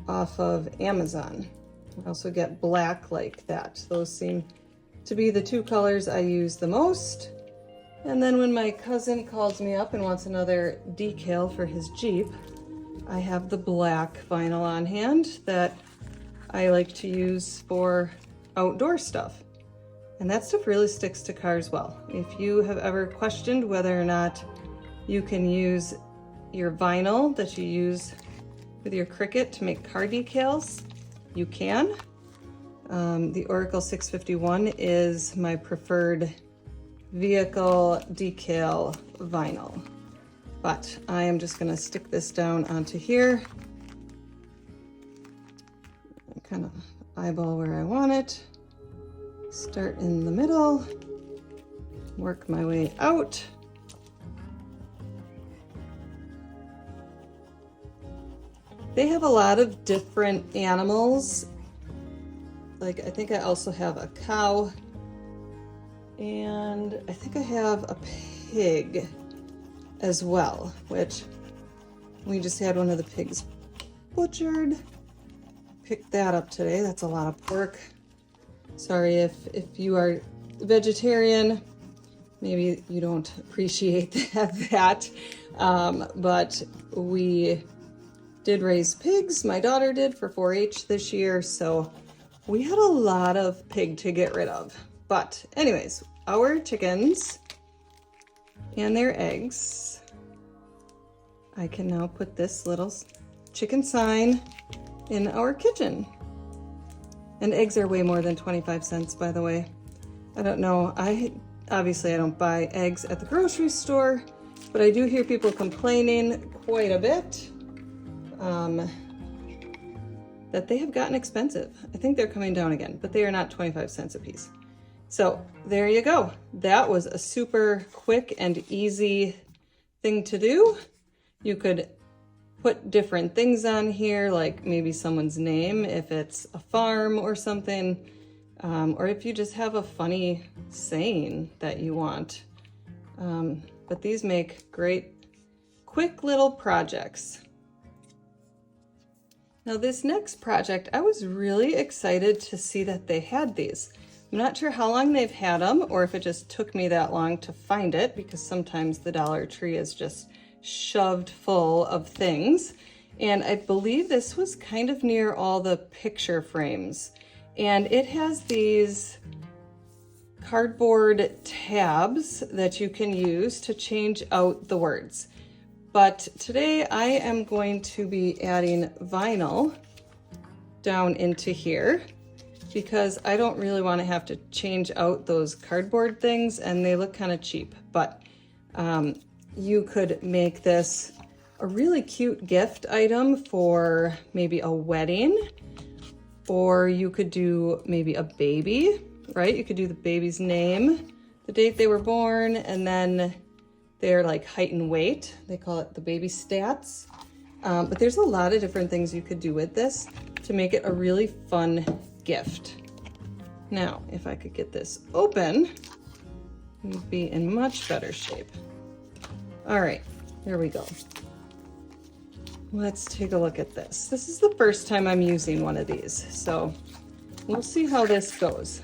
[SPEAKER 1] off of Amazon. I also get black like that. Those seem to be the two colors I use the most. And then when my cousin calls me up and wants another decal for his Jeep, I have the black vinyl on hand that I like to use for outdoor stuff. And that stuff really sticks to cars well. If you have ever questioned whether or not you can use your vinyl that you use with your Cricut to make car decals, you can. The Oracle 651 is my preferred vehicle decal vinyl. But I am just gonna stick this down onto here. Kind of eyeball where I want it. Start in the middle, work my way out. They have a lot of different animals. Like I think I also have a cow, and I think I have a pig as well, which we just had one of the pigs butchered. Picked that up today. That's a lot of pork. Sorry if you are vegetarian, maybe you don't appreciate that, but we did raise pigs. My daughter did for 4-H this year, so we had a lot of pig to get rid of. But anyways, our chickens and their eggs, I can now put this little chicken sign in our kitchen. And eggs are way more than 25 cents, by the way. I don't know, obviously I don't buy eggs at the grocery store, but I do hear people complaining quite a bit that they have gotten expensive. I think they're coming down again, but they are not 25 cents a piece. So there you go. That was a super quick and easy thing to do. You could put different things on here, like maybe someone's name if it's a farm or something, or if you just have a funny saying that you want. But these make great, quick little projects. Now this next project, I was really excited to see that they had these. I'm not sure how long they've had them, or if it just took me that long to find it, because sometimes the Dollar Tree is just shoved full of things. And I believe this was kind of near all the picture frames. And it has these cardboard tabs that you can use to change out the words. But today I am going to be adding vinyl down into here. because I don't really want to have to change out those cardboard things, and they look kind of cheap. But you could make this a really cute gift item for maybe a wedding, or you could do maybe a baby, right? You could do the baby's name, the date they were born, and then their like height and weight. They call it the baby stats. But there's a lot of different things you could do with this to make it a really fun gift. Now, if I could get this open, we'd be in much better shape. All right, there we go. Let's take a look at this. This is the first time I'm using one of these, so we'll see how this goes.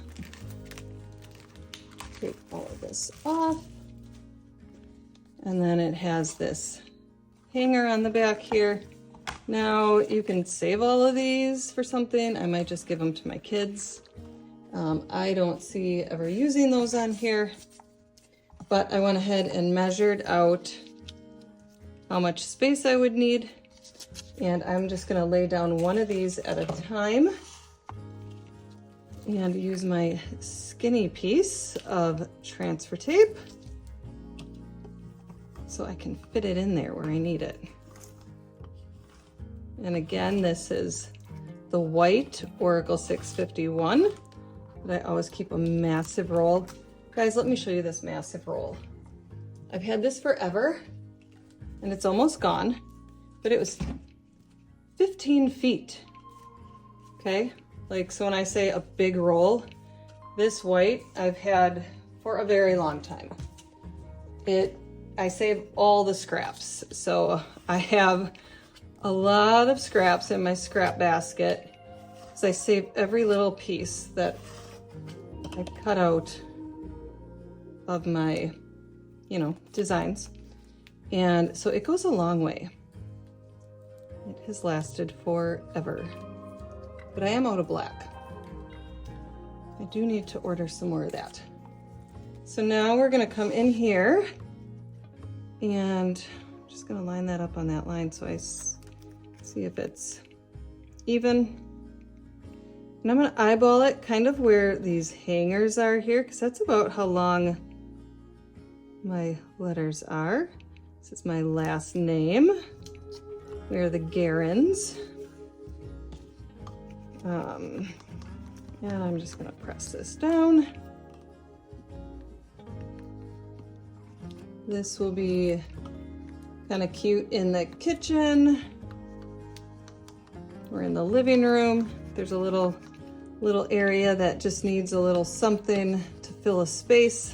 [SPEAKER 1] Take all of this off. And then it has this hanger on the back here. Now you can save all of these for something. I might just give them to my kids. I don't see ever using those on here, but I went ahead and measured out how much space I would need. And I'm just gonna lay down one of these at a time and use my skinny piece of transfer tape so I can fit it in there where I need it. And again, this is the white Oracle 651, but I always keep a massive roll. Guys, let me show you this massive roll. I've had this forever and it's almost gone, but it was 15 feet, okay? Like, so when I say a big roll, this white I've had for a very long time. I save all the scraps. So I have a lot of scraps in my scrap basket. So I save every little piece that I cut out of my, designs. And so it goes a long way. It has lasted forever, but I am out of black. I do need to order some more of that. So now we're gonna come in here and I'm just gonna line that up on that line so I see if it's even. And I'm gonna eyeball it kind of where these hangers are here, because that's about how long my letters are. This is my last name. We're the Garins. And I'm just gonna press this down. This will be kind of cute in the kitchen. We're in the living room. There's a little area that just needs a little something to fill a space.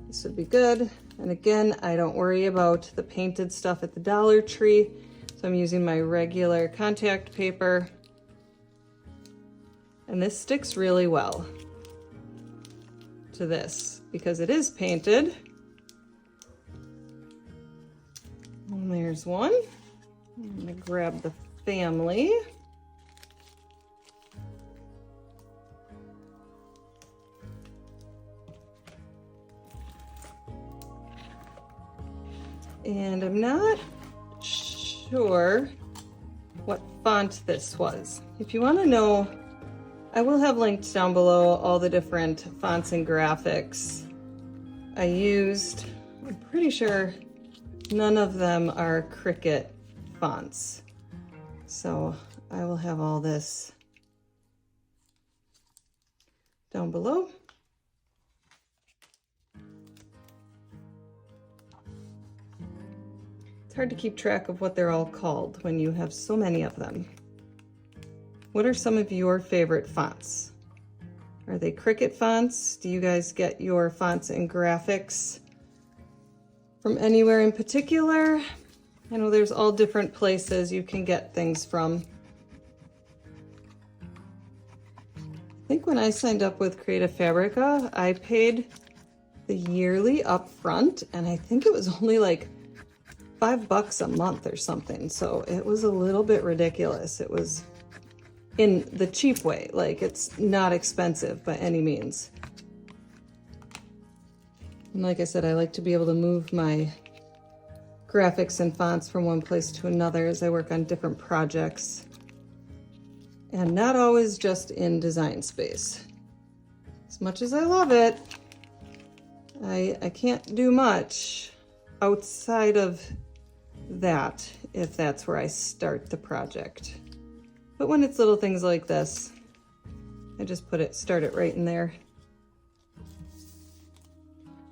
[SPEAKER 1] This would be good. And again, I don't worry about the painted stuff at the Dollar Tree. So I'm using my regular contact paper. And this sticks really well to this because it is painted. And there's one. I'm gonna grab the family. And I'm not sure what font this was. If you want to know, I will have linked down below all the different fonts and graphics I used. I'm pretty sure none of them are Cricut fonts. So I will have all this down below. It's hard to keep track of what they're all called when you have so many of them. What are some of your favorite fonts? Are they Cricut fonts? Do you guys get your fonts and graphics from anywhere in particular? I know there's all different places you can get things from. I think when I signed up with 𝒂𝒓𝒂𝒏𝒅, I paid the yearly upfront, and I think it was only like $5 a month or something. So it was a little bit ridiculous. It was in the cheap way, like it's not expensive by any means. And like I said, I like to be able to move my graphics and fonts from one place to another as I work on different projects. and not always just in Design Space. As much as I love it, I can't do much outside of that if that's where I start the project. But when it's little things like this, I just start it right in there.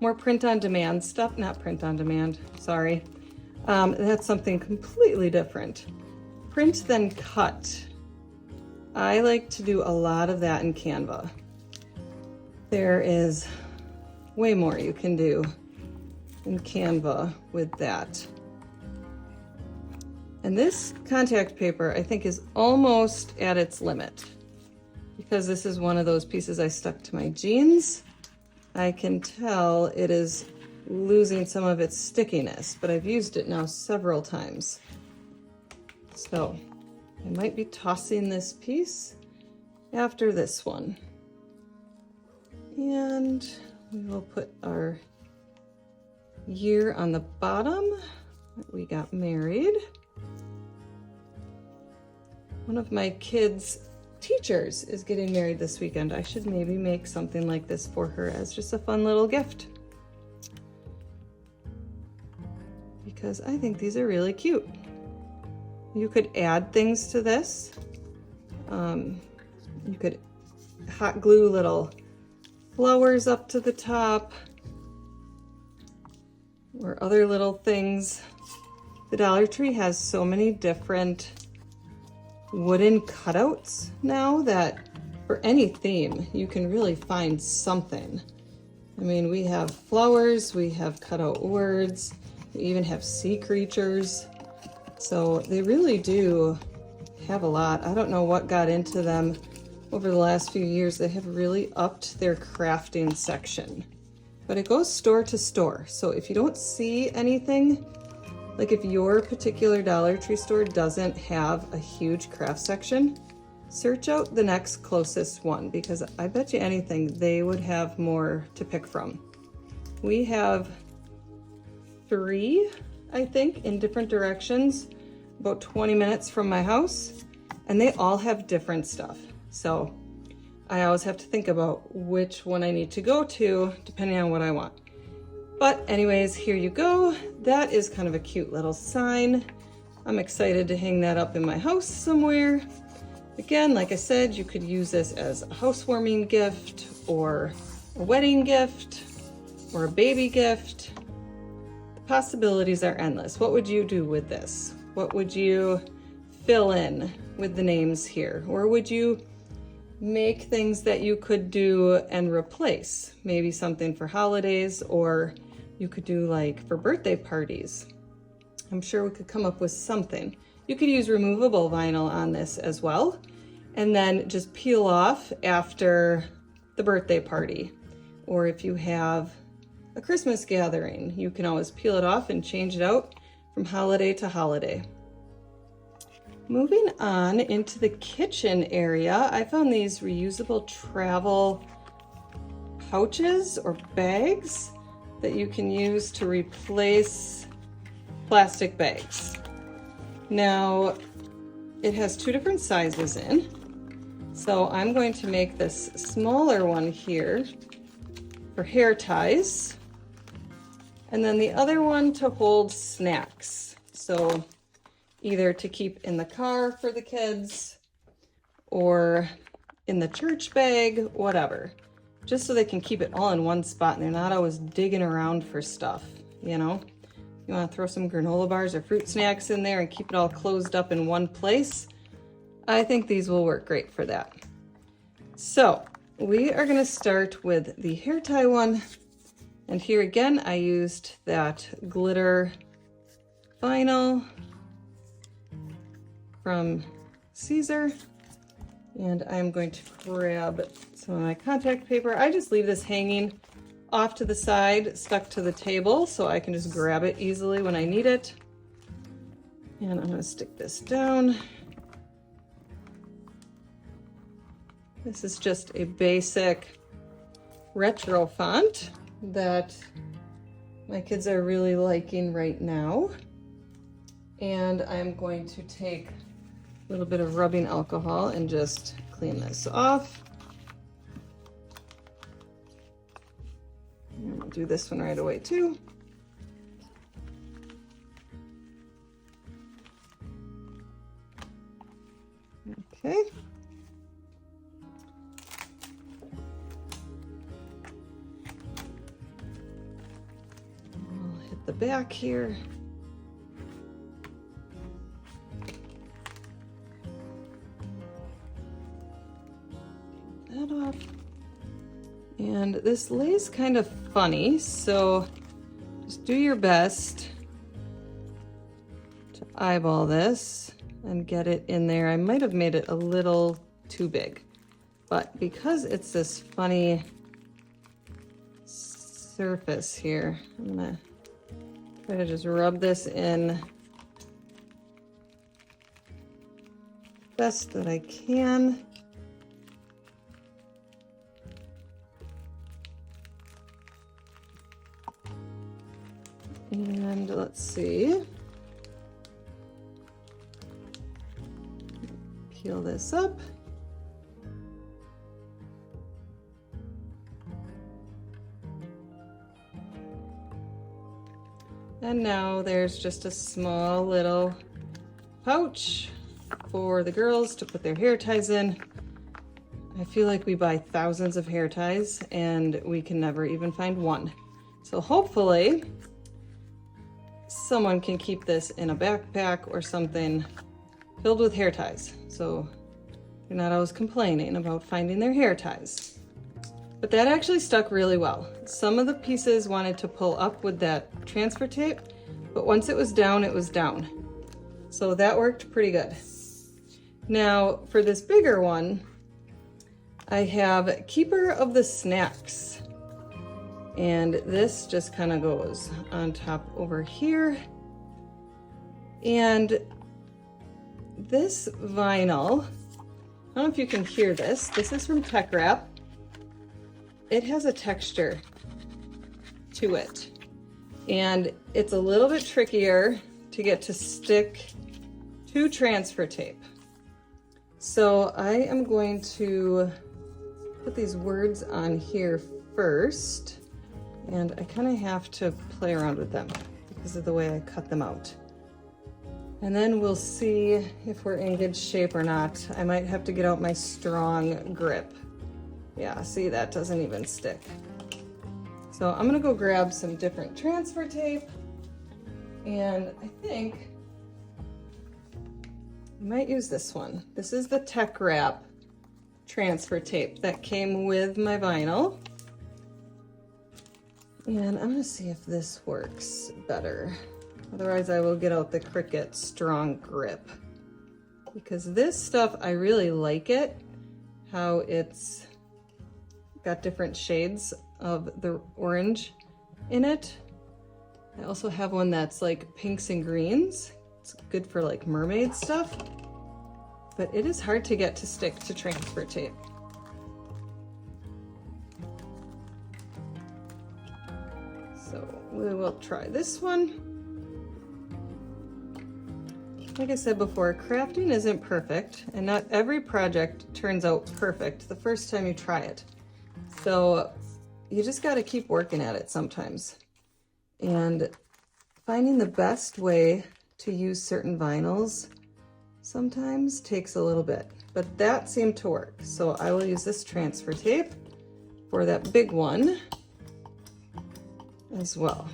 [SPEAKER 1] More print on demand stuff, not print on demand, sorry. That's something completely different. Print then cut. I like to do a lot of that in Canva. There is way more you can do in Canva with that. And this contact paper, I think, is almost at its limit because this is one of those pieces I stuck to my jeans. I can tell it is losing some of its stickiness, but I've used it now several times. So I might be tossing this piece after this one. And we will put our year on the bottom. We got married. One of my kids' teachers is getting married this weekend. I should maybe make something like this for her as just a fun little gift, because I think these are really cute. You could add things to this. You could hot glue little flowers up to the top or other little things. The Dollar Tree has so many different wooden cutouts now that for any theme you can really find something. I mean, we have flowers, we have cutout words, we even have sea creatures. So they really do have a lot. I don't know what got into them over the last few years. They have really upped their crafting section, but it goes store to store. So if you don't see anything, like if your particular Dollar Tree store doesn't have a huge craft section, search out the next closest one, because I bet you anything they would have more to pick from. We have 3, I think, in different directions, about 20 minutes from my house, and they all have different stuff. So I always have to think about which one I need to go to depending on what I want. But anyways, here you go. That is kind of a cute little sign. I'm excited to hang that up in my house somewhere. Again, like I said, you could use this as a housewarming gift or a wedding gift or a baby gift. The possibilities are endless. What would you do with this? What would you fill in with the names here? Or would you make things that you could do and replace? Maybe something for holidays, or you could do like for birthday parties. I'm sure we could come up with something. You could use removable vinyl on this as well, and then just peel off after the birthday party. Or if you have a Christmas gathering, you can always peel it off and change it out from holiday to holiday. Moving on into the kitchen area, I found these reusable travel pouches or bags that you can use to replace plastic bags. Now, it has 2 different sizes in, so I'm going to make this smaller one here for hair ties, and then the other one to hold snacks. So either to keep in the car for the kids or in the church bag, whatever. Just so they can keep it all in one spot and they're not always digging around for stuff, you know? You want to throw some granola bars or fruit snacks in there and keep it all closed up in one place. I think these will work great for that. So we are going to start with the hair tie one. And here again, I used that glitter vinyl from 𝒂𝒍𝒍𝒂𝒓, and I'm going to grab some of my contact paper. I just leave this hanging off to the side, stuck to the table, so I can just grab it easily when I need it. And I'm going to stick this down. This is just a basic retro font that my kids are really liking right now. And I'm going to take little bit of rubbing alcohol and just clean this off. And we'll do this one right away too. Okay. I'll hit the back here. That off. And this lays kind of funny, so just do your best to eyeball this and get it in there. I might have made it a little too big, but because it's this funny surface here, I'm gonna try to just rub this in best that I can. And let's see. Peel this up. And now there's just a small little pouch for the girls to put their hair ties in. I feel like we buy thousands of hair ties and we can never even find one. So hopefully someone can keep this in a backpack or something filled with hair ties, so you're not always complaining about finding their hair ties. But that actually stuck really well. Some of the pieces wanted to pull up with that transfer tape, but once it was down, it was down. So that worked pretty good. Now for this bigger one, I have Keeper of the Snacks. And this just kind of goes on top over here. And this vinyl, I don't know if you can hear this. This is from Tech Wrap. It has a texture to it. And it's a little bit trickier to get to stick to transfer tape. So I am going to put these words on here first. And I kind of have to play around with them because of the way I cut them out. And then we'll see if we're in good shape or not. I might have to get out my strong grip. Yeah, see, that doesn't even stick. So I'm gonna go grab some different transfer tape. And I think I might use this one. This is the Tech Wrap transfer tape that came with my vinyl. And I'm gonna see if this works better. Otherwise I will get out the Cricut Strong Grip. Because this stuff, I really like it. How it's got different shades of the orange in it. I also have one that's like pinks and greens. It's good for like mermaid stuff. But it is hard to get to stick to transfer tape. So we will try this one. Like I said before, crafting isn't perfect, and not every project turns out perfect the first time you try it. So you just got to keep working at it sometimes. And finding the best way to use certain vinyls sometimes takes a little bit, but that seemed to work. So I will use this transfer tape for that big one as well.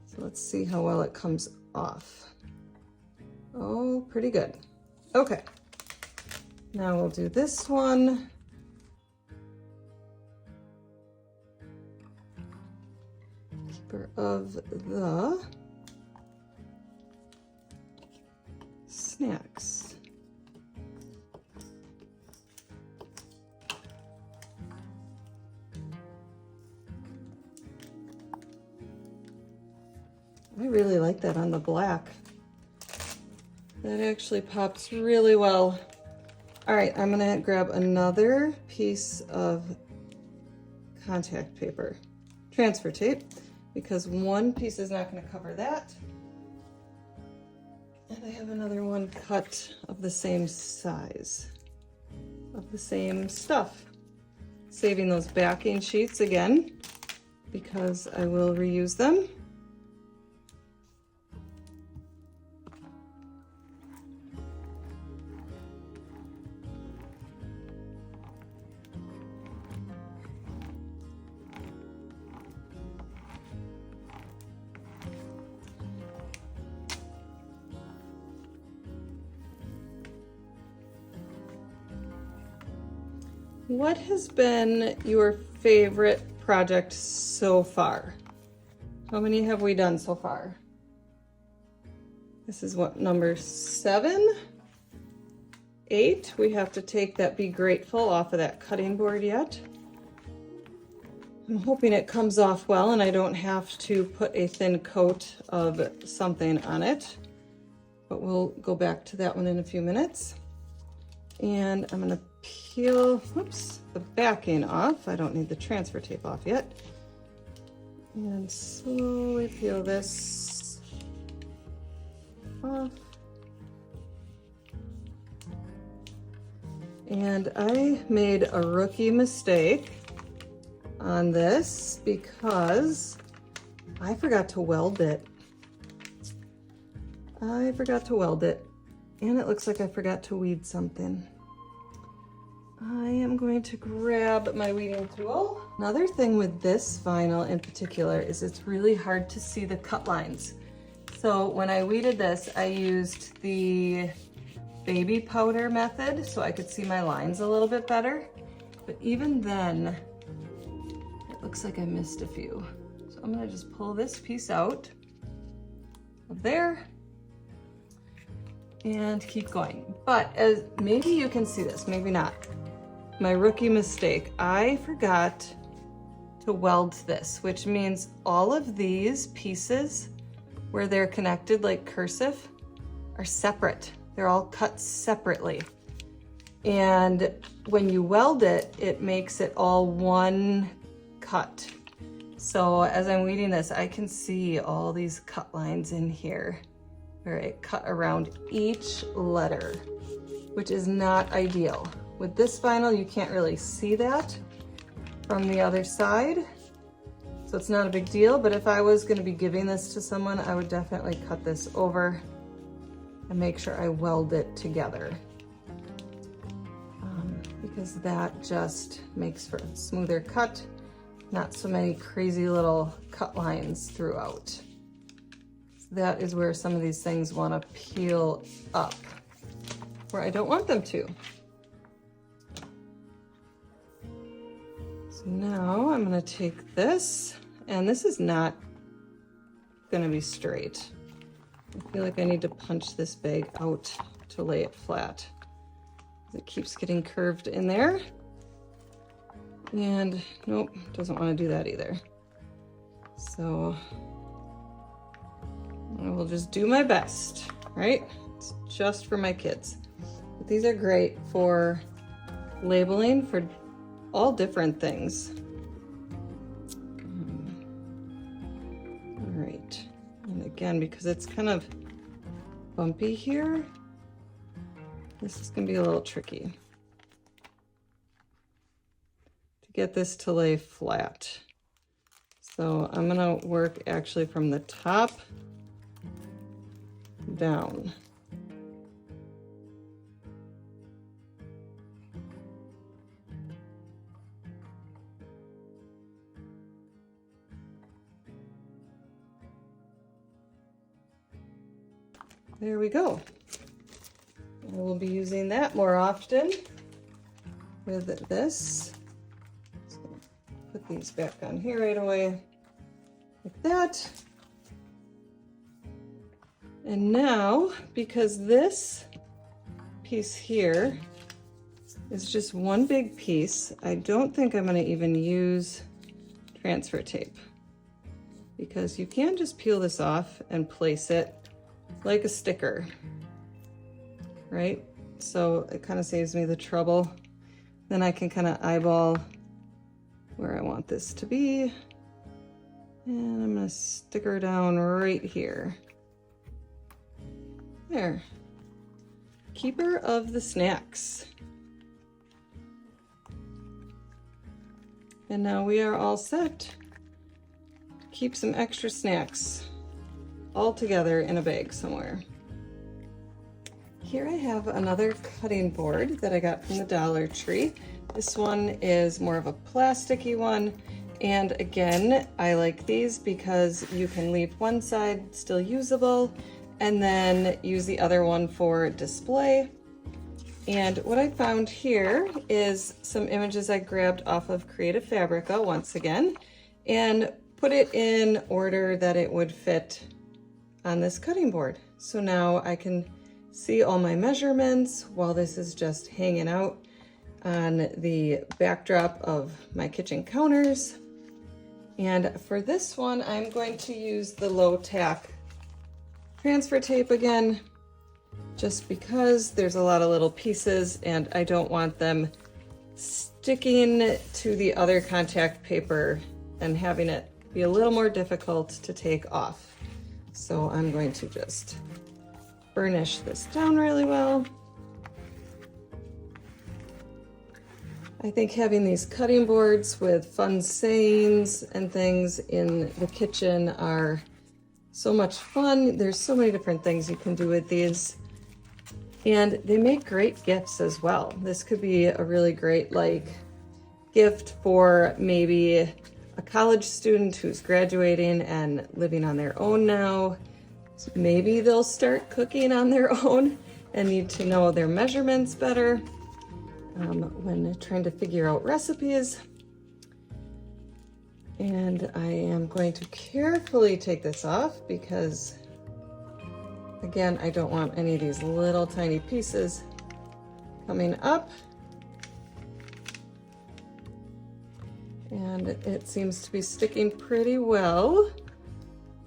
[SPEAKER 1] So let's see how well it comes off. Oh, pretty good. Okay, now we'll do this one. Keeper of the Snacks. I really like that on the black. That actually pops really well. All right, I'm gonna grab another piece of contact paper, transfer tape, because one piece is not gonna cover that. And And I have another one cut of the same size, of the same stuff. Saving those backing sheets again, because I will reuse them. What has been your favorite project so far? How many have we done so far? This is what, number 7? 8? We have to take that Be Grateful off of that cutting board yet. I'm hoping it comes off well and I don't have to put a thin coat of something on it, but we'll go back to that one in a few minutes. And I'm gonna peel, whoops, the backing off. I don't need the transfer tape off yet. And slowly peel this off. And I made a rookie mistake on this because I forgot to weld it. And it looks like I forgot to weed something. I am going to grab my weeding tool. Another thing with this vinyl in particular is it's really hard to see the cut lines. So when I weeded this, I used the baby powder method so I could see my lines a little bit better. But even then, it looks like I missed a few. So I'm gonna just pull this piece out of there and keep going. But as maybe you can see this, maybe not. My rookie mistake, I forgot to weld this, which means all of these pieces where they're connected like cursive are separate. They're all cut separately. And when you weld it, it makes it all one cut. So as I'm weeding this, I can see all these cut lines in here where it cut around each letter, which is not ideal. With this vinyl, you can't really see that from the other side, so it's not a big deal, but if I was gonna be giving this to someone, I would definitely cut this over and make sure I weld it together, because that just makes for a smoother cut, not so many crazy little cut lines throughout. So that is where some of these things wanna peel up, where I don't want them to. So now I'm gonna take this, and this is not gonna be straight. I feel like I need to punch this bag out to lay it flat. It keeps getting curved in there. And nope, doesn't want to do that either. So I will just do my best, right? It's just for my kids. But these are great for labeling for all different things. All right, and again, because it's kind of bumpy here, this is gonna be a little tricky to get this to lay flat. So I'm gonna work actually from the top down. There we go. We'll be using that more often with this. So put these back on here right away, like that. And now, because this piece here is just one big piece, I don't think I'm gonna even use transfer tape, because you can just peel this off and place it like a sticker, right? So it kind of saves me the trouble. Then I can kind of eyeball where I want this to be. And I'm gonna stick her down right here. There. Keeper of the snacks. And now we are all set to keep some extra snacks all together in a bag somewhere. Here I have another cutting board that I got from the Dollar Tree. This one is more of a plasticky one. And again, I like these because you can leave one side still usable and then use the other one for display. And what I found here is some images I grabbed off of 𝒂𝒏𝒅 once again, and put it in order that it would fit on this cutting board. So now I can see all my measurements while this is just hanging out on the backdrop of my kitchen counters. And for this one, I'm going to use the low tack transfer tape again, just because there's a lot of little pieces and I don't want them sticking to the other contact paper and having it be a little more difficult to take off. So I'm going to just burnish this down really well. I think having these cutting boards with fun sayings and things in the kitchen are so much fun. There's so many different things you can do with these. And they make great gifts as well. This could be a really great gift for maybe a college student who's graduating and living on their own now. So maybe they'll start cooking on their own and need to know their measurements better when trying to figure out recipes. And I am going to carefully take this off because, again, I don't want any of these little tiny pieces coming up. And it seems to be sticking pretty well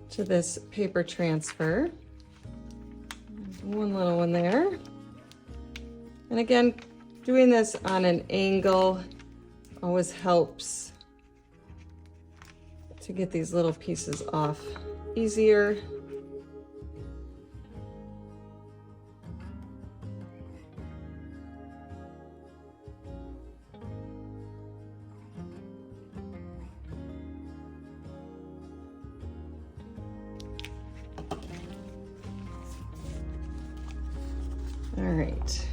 [SPEAKER 1] to this paper transfer. One little one there. And again, doing this on an angle always helps to get these little pieces off easier. All right,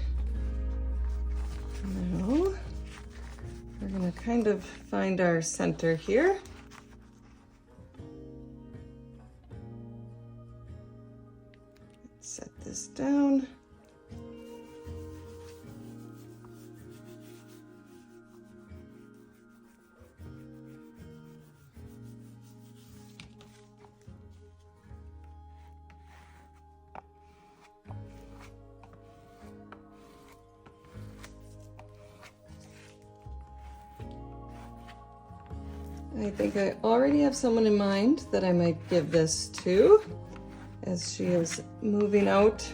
[SPEAKER 1] now we're going to kind of find our center here. Set this down. I think I already have someone in mind that I might give this to, as she is moving out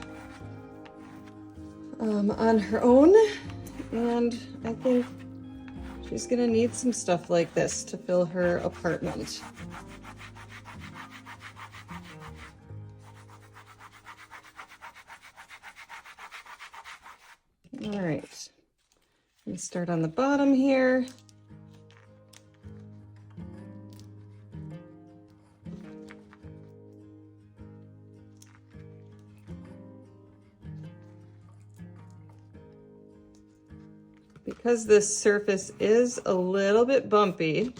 [SPEAKER 1] on her own, and I think she's gonna need some stuff like this to fill her apartment. All right, let me start on the bottom here. Because this surface is a little bit bumpy,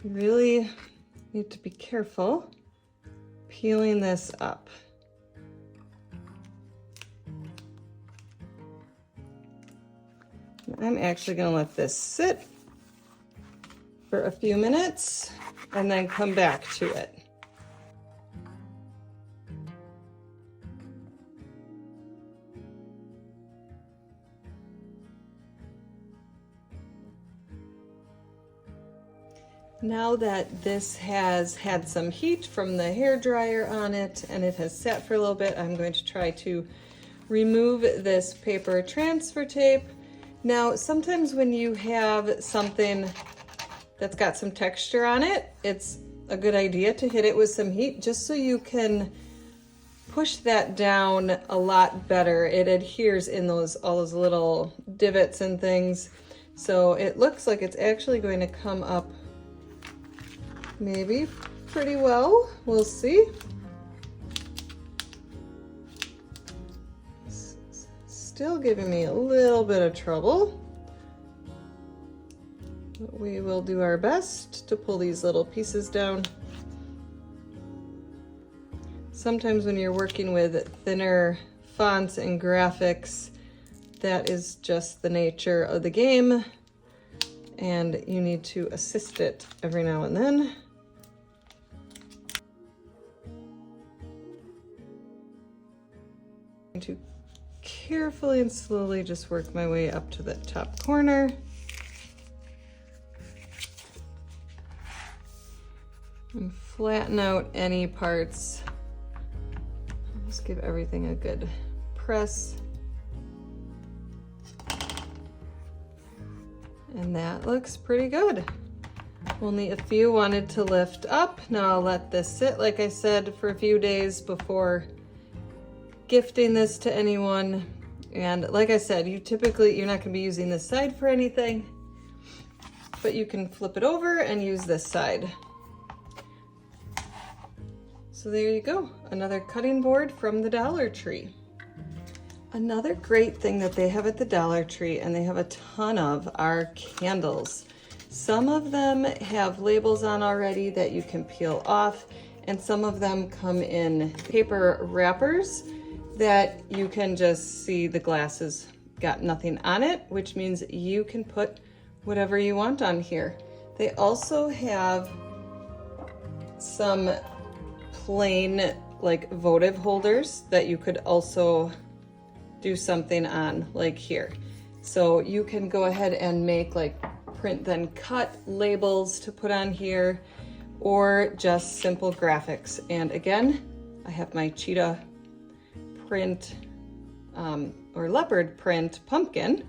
[SPEAKER 1] you really need to be careful peeling this up. I'm actually going to let this sit for a few minutes and then come back to it. Now that this has had some heat from the hair dryer on it and it has sat for a little bit, I'm going to try to remove this paper transfer tape. Now, sometimes when you have something that's got some texture on it, it's a good idea to hit it with some heat just so you can push that down a lot better. It adheres in all those little divots and things. So it looks like it's actually going to come up maybe pretty well. We'll see. Still giving me a little bit of trouble. But we will do our best to pull these little pieces down. Sometimes when you're working with thinner fonts and graphics, that is just the nature of the game, and you need to assist it every now and then. I'm going to carefully and slowly just work my way up to the top corner. And flatten out any parts. Just give everything a good press. And that looks pretty good. Only a few wanted to lift up. Now I'll let this sit, like I said, for a few days before gifting this to anyone. And like I said, you're not gonna be using this side for anything, but you can flip it over and use this side. So there you go, another cutting board from the Dollar Tree. Another great thing that they have at the Dollar Tree, and they have a ton of, are candles. Some of them have labels on already that you can peel off, and some of them come in paper wrappers that you can just see the glass has got nothing on it, which means you can put whatever you want on here. They also have some plain like votive holders that you could also do something on, like here. So you can go ahead and make like print then cut labels to put on here, or just simple graphics. And again, I have my cheetah print or leopard print pumpkin,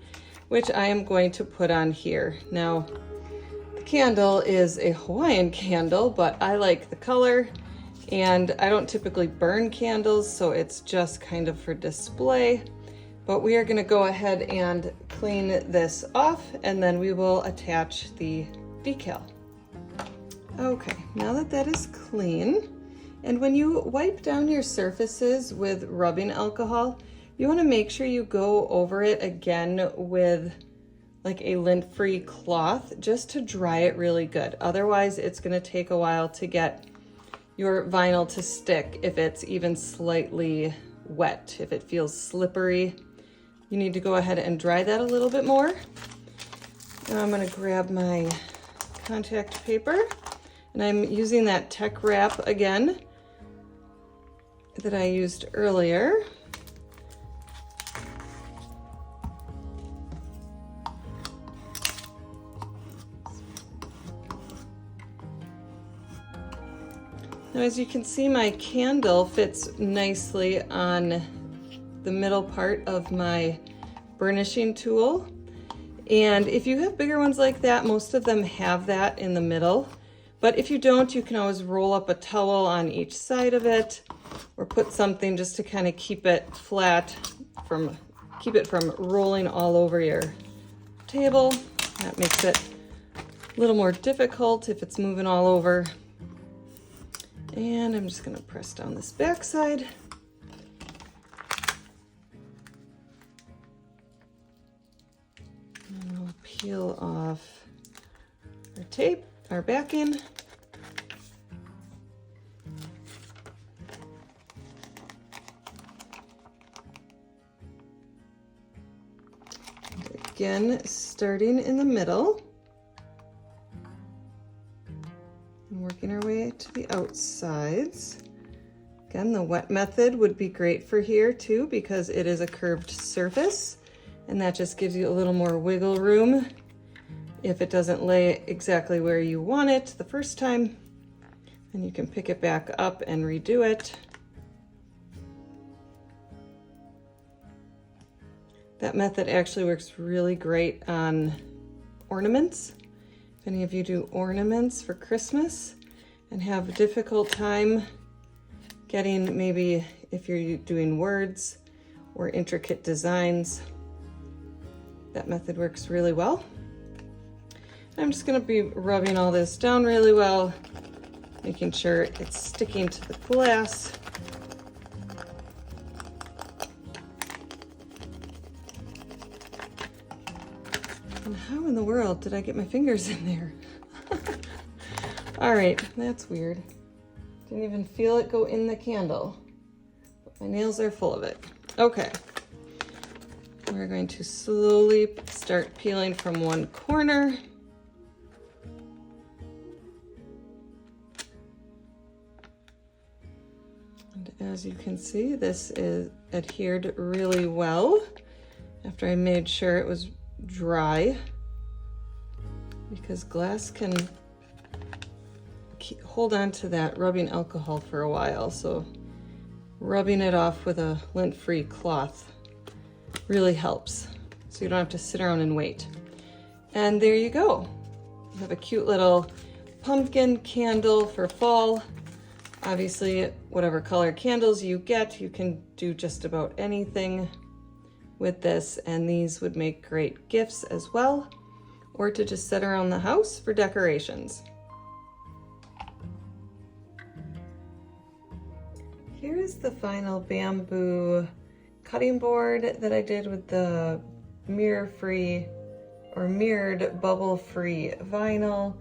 [SPEAKER 1] which I am going to put on here. Now, the candle is a Hawaiian candle, but I like the color. And I don't typically burn candles, so it's just kind of for display. But we are gonna go ahead and clean this off, and then we will attach the decal. Okay, now that that is clean, and when you wipe down your surfaces with rubbing alcohol, you wanna make sure you go over it again with like a lint-free cloth, just to dry it really good. Otherwise, it's gonna take a while to get your vinyl to stick if it's even slightly wet. If it feels slippery, you need to go ahead and dry that a little bit more. Now I'm gonna grab my contact paper, and I'm using that tech wrap again that I used earlier. Now, as you can see, my candle fits nicely on the middle part of my burnishing tool. And if you have bigger ones like that, most of them have that in the middle. But if you don't, you can always roll up a towel on each side of it, or put something just to kind of keep it flat, keep it from rolling all over your table. That makes it a little more difficult if it's moving all over. And I'm just gonna press down this back side. And we'll peel off our tape, our backing. And again, starting in the middle. Working our way to the outsides. Again, the wet method would be great for here too, because it is a curved surface, and that just gives you a little more wiggle room if it doesn't lay exactly where you want it the first time. And you can pick it back up and redo it. That method actually works really great on ornaments. If any of you do ornaments for Christmas and have a difficult time getting, maybe if you're doing words or intricate designs, that method works really well. I'm just going to be rubbing all this down really well, making sure it's sticking to the glass. And how in the world did I get my fingers in there? All right, that's weird. Didn't even feel it go in the candle. But my nails are full of it. Okay. We're going to slowly start peeling from one corner. And as you can see, this is adhered really well after I made sure it was dry, because glass can hold on to that rubbing alcohol for a while. So rubbing it off with a lint-free cloth really helps, so you don't have to sit around and wait. And there you go. You have a cute little pumpkin candle for fall. Obviously, whatever color candles you get, you can do just about anything with this, and these would make great gifts as well, or to just set around the house for decorations. Here is the final bamboo cutting board that I did with the mirror-free or mirrored bubble-free vinyl.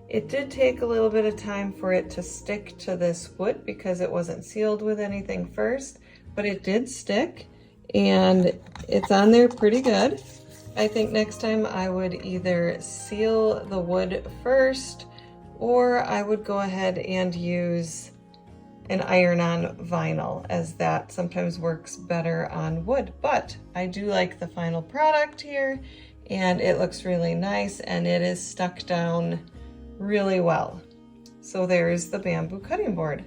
[SPEAKER 1] It did take a little bit of time for it to stick to this wood because it wasn't sealed with anything first, but it did stick and it's on there pretty good. I think next time I would either seal the wood first, or I would go ahead and use an iron-on vinyl, as that sometimes works better on wood. But I do like the final product here, and it looks really nice, and it is stuck down really well. So there's the bamboo cutting board.